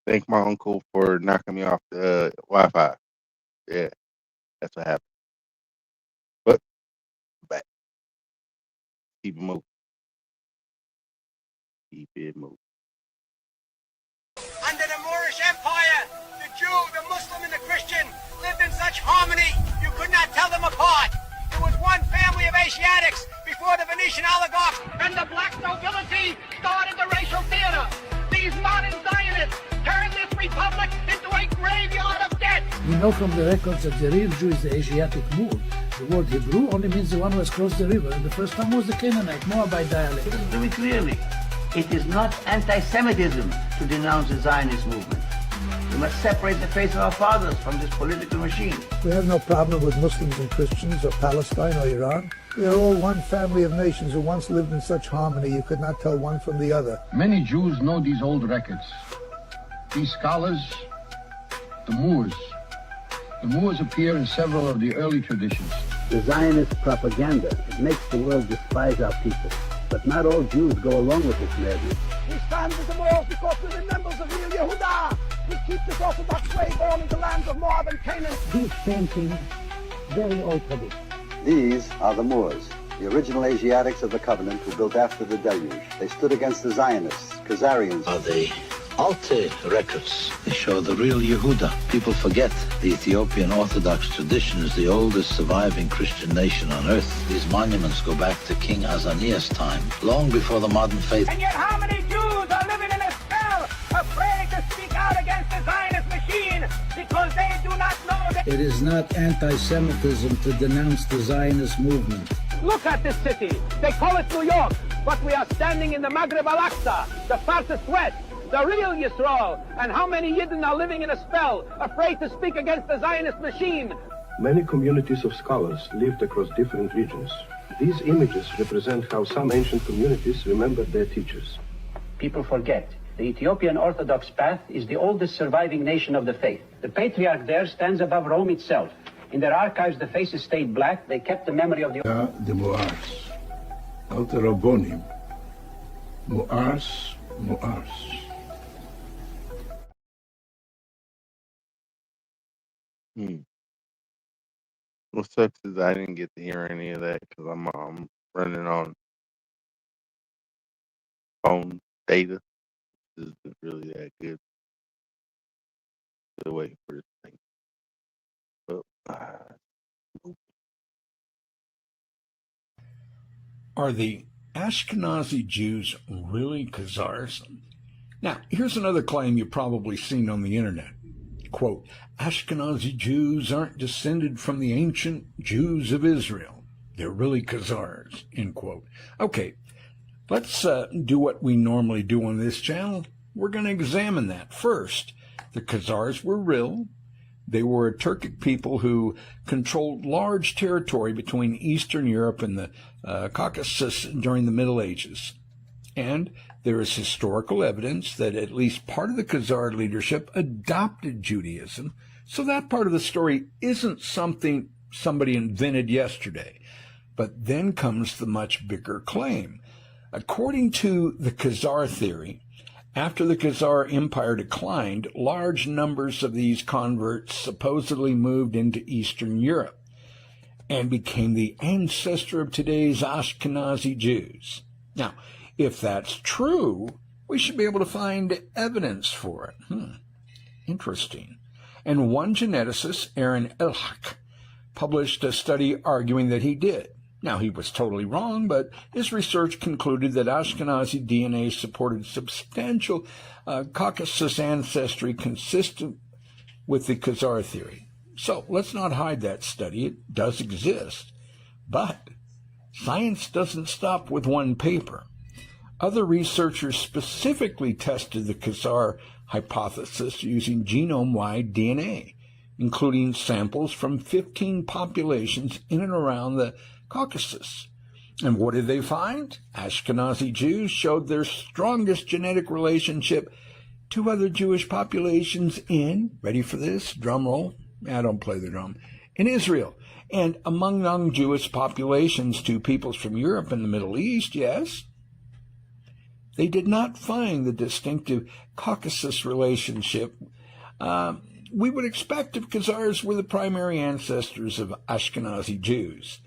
Thank my uncle for knocking me off the Wi-Fi. Yeah, that's what happened. But I'm back. Keep it moving. Under the Moorish Empire, the Jew, the Muslim, and the Christian lived in such harmony you could not tell them apart. There was one family of Asiatics before the Venetian oligarchs and the black nobility started the racial theater. These modern Zionists turned this republic into a graveyard of debt. We know from the records that the real Jew is the Asiatic Moor. The word Hebrew only means the one who has crossed the river, and the first one was the Canaanite, Moabite dialect. Very clearly, it is not anti-Semitism to denounce the Zionist movement. We must separate the faith of our fathers from this political machine. We have no problem with Muslims and Christians or Palestine or Iran. We are all one family of nations who once lived in such harmony you could not tell one from the other. Many Jews know these old records. These scholars, the Moors. The Moors appear in several of the early traditions. The Zionist propaganda, it makes the world despise our people. But not all Jews go along with this madness. We stand with the Moors because we're the members of Real Yehuda. We keep this Orthodox way born in the lands of Moab and Canaan. These paintings, very old tradition. These are the Moors, the original Asiatics of the Covenant who built after the deluge. They stood against the Zionists, Khazarians. Are they Alte records? They show the real Yehuda. People forget the Ethiopian Orthodox tradition is the oldest surviving Christian nation on earth. These monuments go back to King Azaniah's time, long before the modern faith. And yet how many Jews are living in a spell, afraid to speak out against the Zionist machine because they do not know that... It is not anti-Semitism to denounce the Zionist movement. Look at this city. They call it New York, but we are standing in the Maghreb Al-Aqsa, the farthest west. The real Yisrael, and how many Yidden are living in a spell, afraid to speak against the Zionist machine. Many communities of scholars lived across different regions. These images represent how some ancient communities remembered their teachers. People forget. The Ethiopian Orthodox path is the oldest surviving nation of the faith. The patriarch there stands above Rome itself. In their archives, the faces stayed black. They kept the memory of the... The Moars. Alter Rabbonim. Moars. What sucks is I didn't get to hear any of that because I'm running on phone data. This isn't really that good. Still waiting for this thing. But, Are the Ashkenazi Jews really Khazars? Now, here's another claim you've probably seen on the internet. Quote, Ashkenazi Jews aren't descended from the ancient Jews of Israel. They're really Khazars, end quote. Okay, let's do what we normally do on this channel. We're going to examine that. First, the Khazars were real. They were a Turkic people who controlled large territory between Eastern Europe and the Caucasus during the Middle Ages. And there is historical evidence that at least part of the Khazar leadership adopted Judaism, so that part of the story isn't something somebody invented yesterday. But then comes the much bigger claim. According to the Khazar theory, after the Khazar Empire declined, large numbers of these converts supposedly moved into Eastern Europe and became the ancestor of today's Ashkenazi Jews. Now, if that's true, we should be able to find evidence for it. Interesting. And one geneticist, Aaron Elhak, published a study arguing that he did. Now, he was totally wrong, but his research concluded that Ashkenazi DNA supported substantial Caucasus ancestry consistent with the Khazar theory. So let's not hide that study. It does exist. But science doesn't stop with one paper. Other researchers specifically tested the Khazar hypothesis using genome-wide DNA, including samples from 15 populations in and around the Caucasus. And what did they find? Ashkenazi Jews showed their strongest genetic relationship to other Jewish populations in, ready for this, drum roll, I don't play the drum, in Israel. And among non-Jewish populations to peoples from Europe and the Middle East, yes, they did not find the distinctive Caucasus relationship we would expect if Khazars were the primary ancestors of Ashkenazi Jews.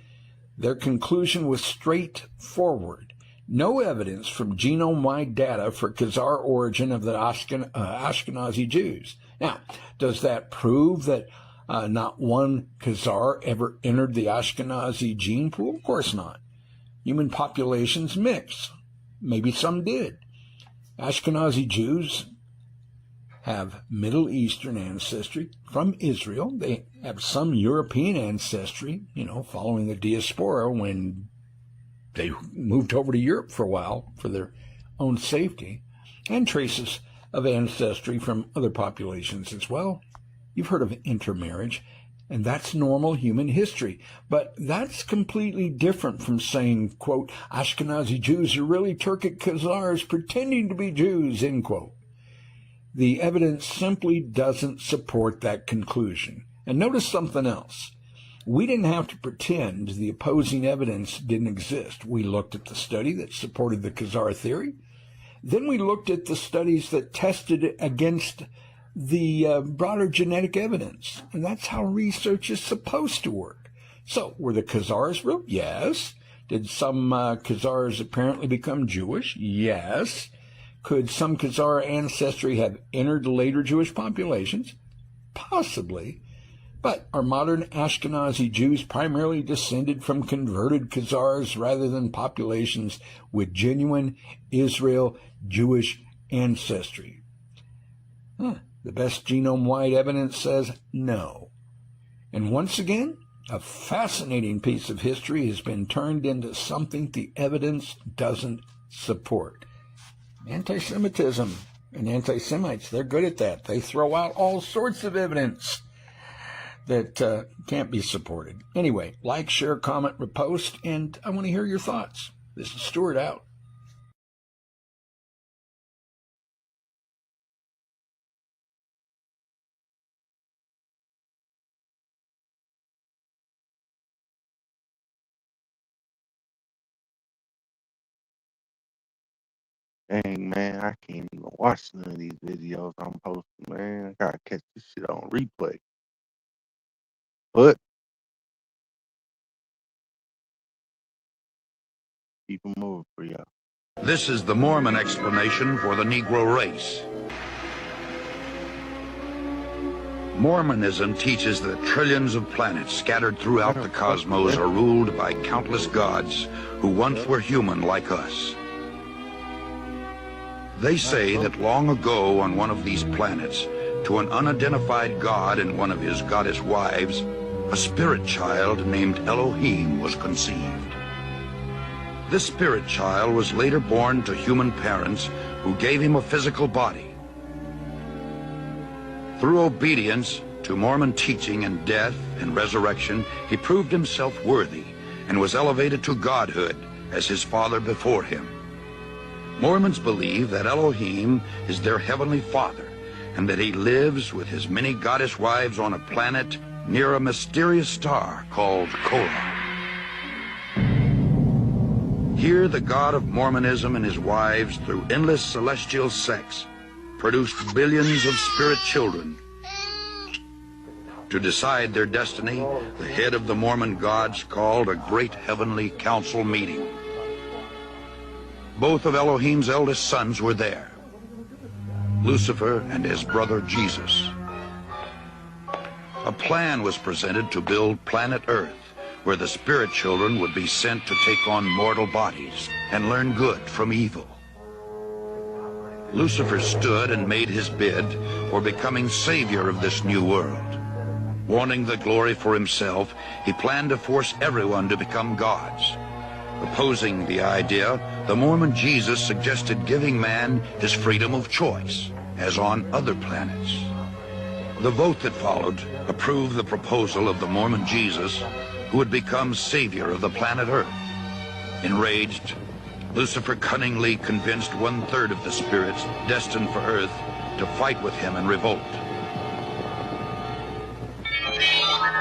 Their conclusion was straightforward. No evidence from genome-wide data for Khazar origin of the Ashkenazi Jews. Now, does that prove that not one Khazar ever entered the Ashkenazi gene pool? Of course not. Human populations mix. Maybe some did. Ashkenazi Jews have Middle Eastern ancestry from Israel. They have some European ancestry, following the diaspora when they moved over to Europe for a while for their own safety, and traces of ancestry from other populations as well. You've heard of intermarriage, and that's normal human history. But that's completely different from saying, quote, Ashkenazi Jews are really Turkic Khazars pretending to be Jews, end quote. The evidence simply doesn't support that conclusion. And notice something else. We didn't have to pretend the opposing evidence didn't exist. We looked at the study that supported the Khazar theory. Then we looked at the studies that tested it against the broader genetic evidence. And that's how research is supposed to work. So, were the Khazars real? Yes. Did some Khazars apparently become Jewish? Yes. Could some Khazar ancestry have entered later Jewish populations? Possibly. But are modern Ashkenazi Jews primarily descended from converted Khazars rather than populations with genuine Israel Jewish ancestry? The best genome-wide evidence says no. And once again, a fascinating piece of history has been turned into something the evidence doesn't support. Anti-Semitism and anti-Semites, they're good at that. They throw out all sorts of evidence that can't be supported. Anyway, like, share, comment, repost, and I want to hear your thoughts. This is Stuart out. Dang, man, I can't even watch none of these videos I'm posting, man. I gotta catch this shit on replay. But keep them moving for y'all. This is the Mormon explanation for the Negro race. Mormonism teaches that trillions of planets scattered throughout the cosmos are ruled by countless gods who once were human like us. They say that long ago on one of these planets, to an unidentified god and one of his goddess wives, a spirit child named Elohim was conceived. This spirit child was later born to human parents who gave him a physical body. Through obedience to Mormon teaching and death and resurrection, he proved himself worthy and was elevated to godhood as his father before him. Mormons believe that Elohim is their heavenly father and that he lives with his many goddess wives on a planet near a mysterious star called Kora. Here the God of Mormonism and his wives, through endless celestial sex, produced billions of spirit children. To decide their destiny, the head of the Mormon gods called a great heavenly council meeting. Both of Elohim's eldest sons were there, Lucifer and his brother Jesus. A plan was presented to build planet Earth, where the spirit children would be sent to take on mortal bodies and learn good from evil. Lucifer stood and made his bid for becoming savior of this new world. Wanting the glory for himself, he planned to force everyone to become gods. Opposing the idea, the Mormon Jesus suggested giving man his freedom of choice, as on other planets. The vote that followed approved the proposal of the Mormon Jesus, who would become savior of the planet Earth. Enraged, Lucifer cunningly convinced 1/3 of the spirits destined for Earth to fight with him in revolt.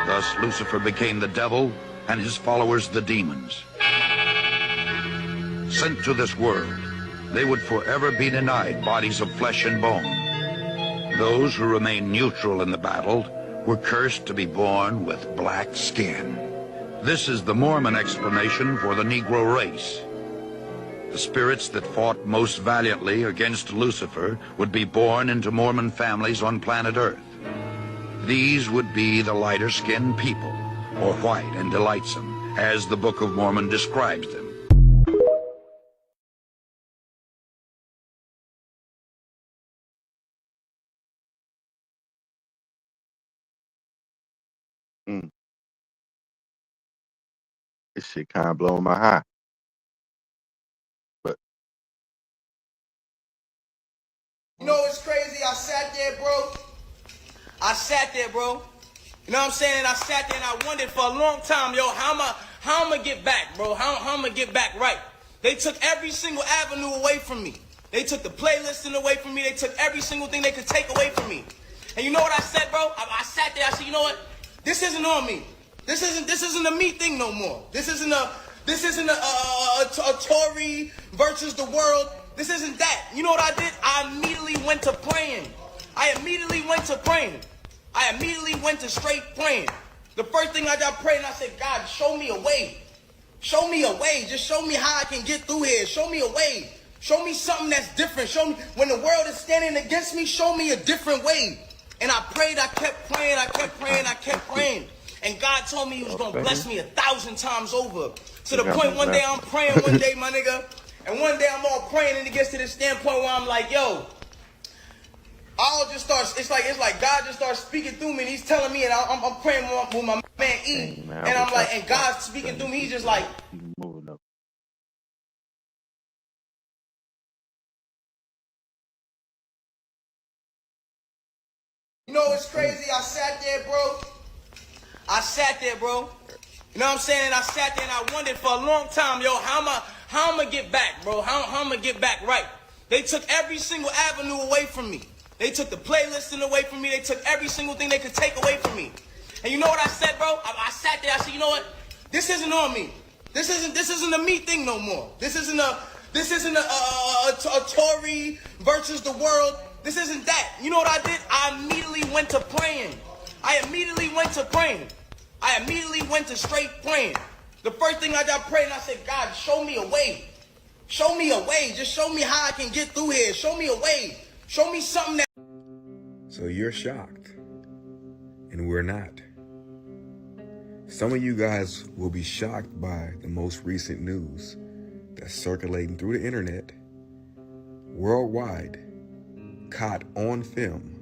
Thus, Lucifer became the devil and his followers the demons. Sent to this world, they would forever be denied bodies of flesh and bone. Those who remained neutral in the battle were cursed to be born with black skin. This is the Mormon explanation for the Negro race. The spirits that fought most valiantly against Lucifer would be born into Mormon families on planet Earth. These would be the lighter-skinned people, or white and delightsome, as the Book of Mormon describes them. This shit kind of blowing my high. But You know what's crazy? I sat there, bro. You know what I'm saying? And I sat there and I wondered for a long time, yo, how am I get back, bro? How am I get back right? They took every single avenue away from me. They took the playlisting away from me. They took every single thing they could take away from me. And you know what I said, bro? I sat there. I said, you know what? This isn't on me. This isn't a me thing no more. This isn't a Tory versus the world. This isn't that. You know what I did? I immediately went to praying. I immediately went to straight praying. The first thing I prayed, and I said, God, show me a way. Show me a way. Just show me how I can get through here. Show me a way. Show me something that's different. Show me when the world is standing against me, show me a different way. And I prayed, I kept praying. And God told me he was going to bless me 1,000 times over. To the point one day I'm praying one day, my nigga. And one day I'm all praying and it gets to this standpoint where I'm like, yo, I'll just start, it's like God just starts speaking through me and he's telling me, and I'm praying with my man E. And I'm like, and God's speaking through me, he's just like, moving up. you know what's crazy? I sat there, bro. You know what I'm saying? And I sat there and I wondered for a long time, yo, how am I get back, bro? How am I get back right? They took every single avenue away from me. They took the playlisting away from me. They took every single thing they could take away from me. And you know what I said, bro? I sat there. I said, you know what? This isn't on me. This isn't a me thing no more. This isn't a Tory versus the world. This isn't that. You know what I did? I immediately went to praying. I immediately went to straight praying. The first thing I prayed, and I said, God, show me a way. Show me a way. Just show me how I can get through here. Show me a way. Show me something that... So you're shocked, and we're not. Some of you guys will be shocked by the most recent news that's circulating through the internet, worldwide, caught on film.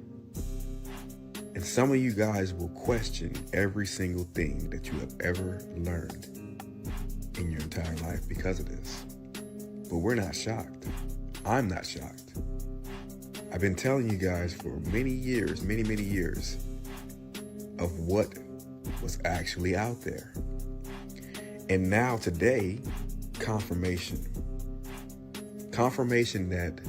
And some of you guys will question every single thing that you have ever learned in your entire life because of this. But we're not shocked. I'm not shocked. I've been telling you guys for many years, many years, of what was actually out there. And now today, confirmation. Confirmation that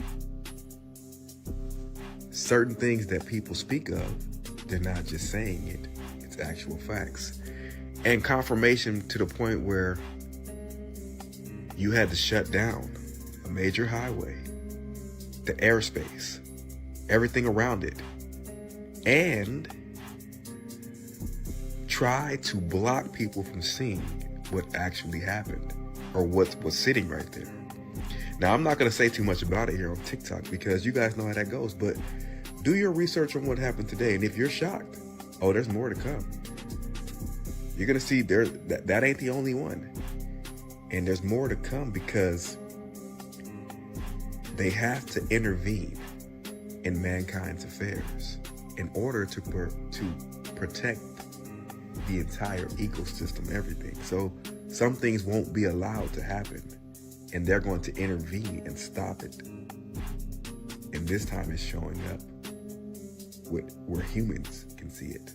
certain things that people speak of, they're not just saying it, it's actual facts. And confirmation to the point where you had to shut down a major highway, the airspace, everything around it, and try to block people from seeing what actually happened or what was sitting right there. Now, I'm not going to say too much about it here on TikTok because you guys know how that goes, but do your research on what happened today. And if you're shocked, oh, there's more to come. You're going to see that ain't the only one. And there's more to come because they have to intervene in mankind's affairs in order to protect the entire ecosystem, everything. So some things won't be allowed to happen, and they're going to intervene and stop it. And this time it's showing up where humans can see it.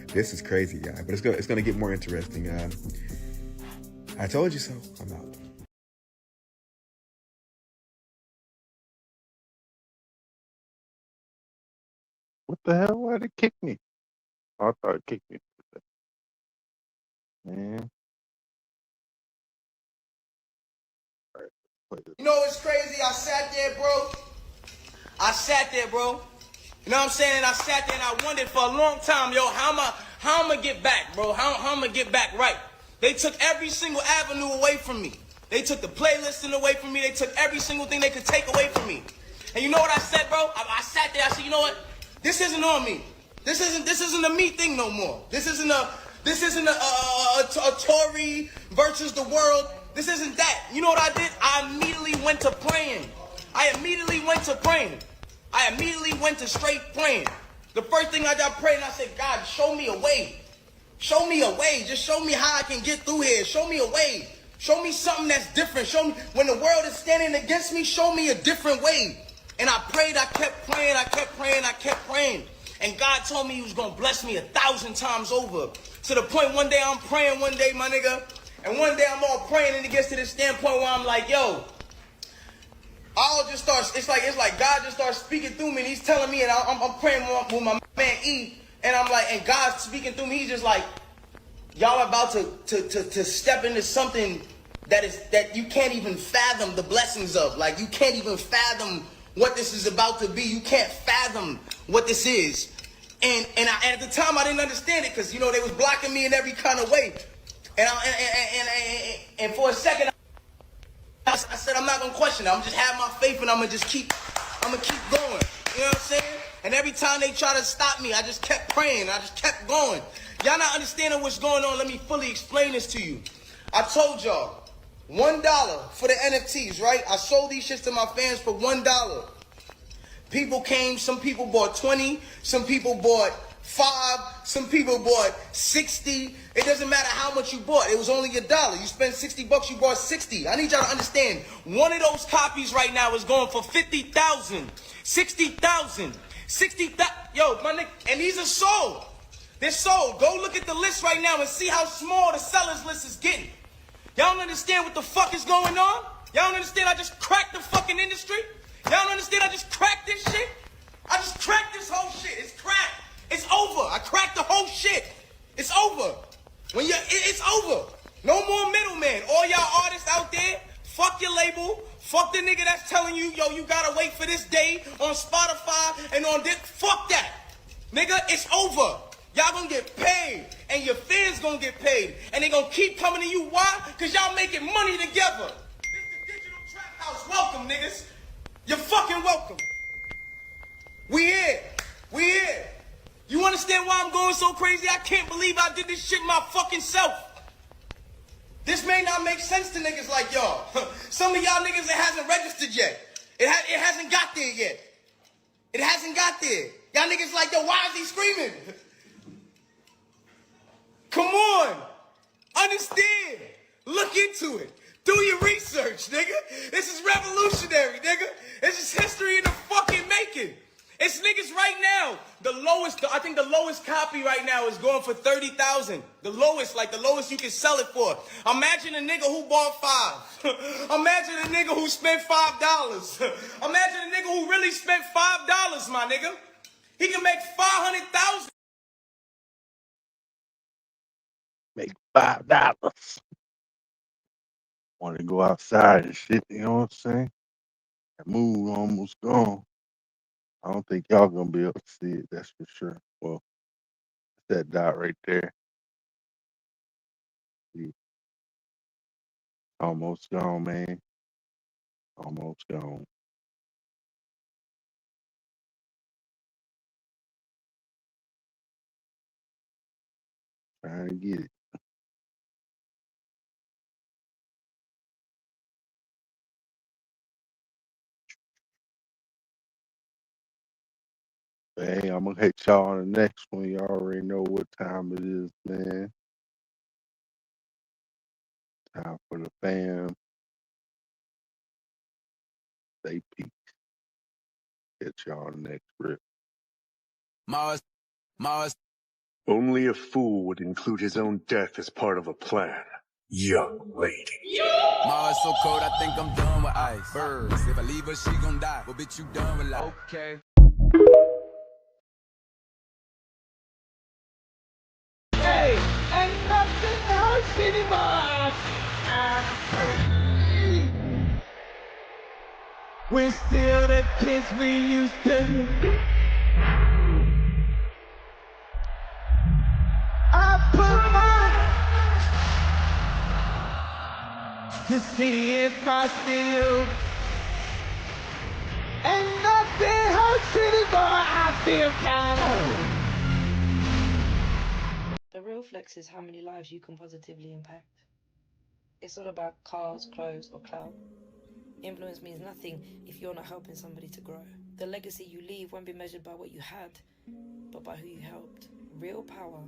This is crazy, guy, but it's going to get more interesting. I told you so. I'm out. What the hell? Why did it kick me? Oh, I thought it kicked me. man. You know what's crazy? I sat there, bro. You know what I'm saying? And I sat there and I wondered for a long time, yo, how am I get back, bro? How am I get back right? They took every single avenue away from me. They took the playlisting away from me. They took every single thing they could take away from me. And you know what I said, bro? I sat there. I said, you know what? This isn't on me. This isn't a me thing no more. This isn't a Tory versus the world. This isn't that. You know what I did? I immediately went to praying. I immediately went to straight praying. The first thing I prayed and I said, God, show me a way. Show me a way. Just show me how I can get through here. Show me a way. Show me something that's different. Show me when the world is standing against me, show me a different way. And I prayed, I kept praying. And God told me he was going to bless me 1,000 times over. To the point one day I'm praying my nigga. And one day I'm all praying and it gets to this standpoint where I'm like, yo, I'll just start, it's like God just starts speaking through me and he's telling me, and I'm praying with my man E, and I'm like, and God's speaking through me, he's just like, y'all are about to step into something that you can't even fathom the blessings of. Like, you can't even fathom what this is about to be. You can't fathom what this is. And at the time I didn't understand it because, you know, they was blocking me in every kind of way. And for a second, I said, I'm not going to question it. I'm just have my faith and I'm going to keep going. You know what I'm saying? And every time they try to stop me, I just kept praying. I just kept going. Y'all not understanding what's going on. Let me fully explain this to you. I told y'all, $1 for the NFTs, right? I sold these shits to my fans for $1. People came, some people bought 20, some people bought 5, some people bought 60. It doesn't matter how much you bought. It was only $1. You spent $60, you bought 60. I need y'all to understand, one of those copies right now is going for 50,000, 60,000, 60,000. Yo, my nigga, and these are sold. They're sold. Go look at the list right now and see how small the sellers list is getting. Y'all don't understand what the fuck is going on? Y'all don't understand I just cracked the fucking industry? Y'all don't understand I just cracked this shit? I just cracked this whole shit. It's cracked. It's over. I cracked the whole shit. It's over. It's over. No more middleman. All y'all artists out there, fuck your label. Fuck the nigga that's telling you, yo, you gotta wait for this day on Spotify and on this. Fuck that. Nigga, it's over. Y'all gonna get paid. And your fans gonna get paid. And they gonna keep coming to you. Why? Because y'all making money together. This the digital trap house. Welcome, niggas. You're fucking welcome. We here. We here. You understand why I'm going so crazy? I can't believe I did this shit my fucking self. This may not make sense to niggas like y'all. Some of y'all niggas, it hasn't registered yet. It hasn't got there yet. It hasn't got there. Y'all niggas like, yo, why is he screaming? Come on. Understand. Look into it. Do your research, nigga. This is revolutionary, nigga. This is history in the fucking making. It's niggas right now. I think the lowest copy right now is going for 30,000. The lowest you can sell it for. Imagine a nigga who bought 5. Imagine a nigga who spent $5. Imagine a nigga who really spent $5, my nigga. He can make 500,000. Make $5. Want to go outside and shit, you know what I'm saying? That mood almost gone. I don't think y'all gonna be able to see it, that's for sure. Well, that dot right there. See, almost gone, man. Almost gone. Trying to get it. But hey, I'm gonna hit y'all on the next one. Y'all already know what time it is, man. Time for the fam. Stay peace. Hit y'all on the next rip. Mars. Only a fool would include his own death as part of a plan. Young lady. Mars so cold, I think I'm done with ice. Birds, if I leave her, she gon' die. Well, bitch, you done with life. Okay. Hey, ain't nothing We're still the kids we used to. I put my to see if I still ain't nothing hurts anymore. I feel kind of. The real flex is how many lives you can positively impact. It's not about cars, clothes, or clout. Influence means nothing if you're not helping somebody to grow. The legacy you leave won't be measured by what you had, but by who you helped. Real power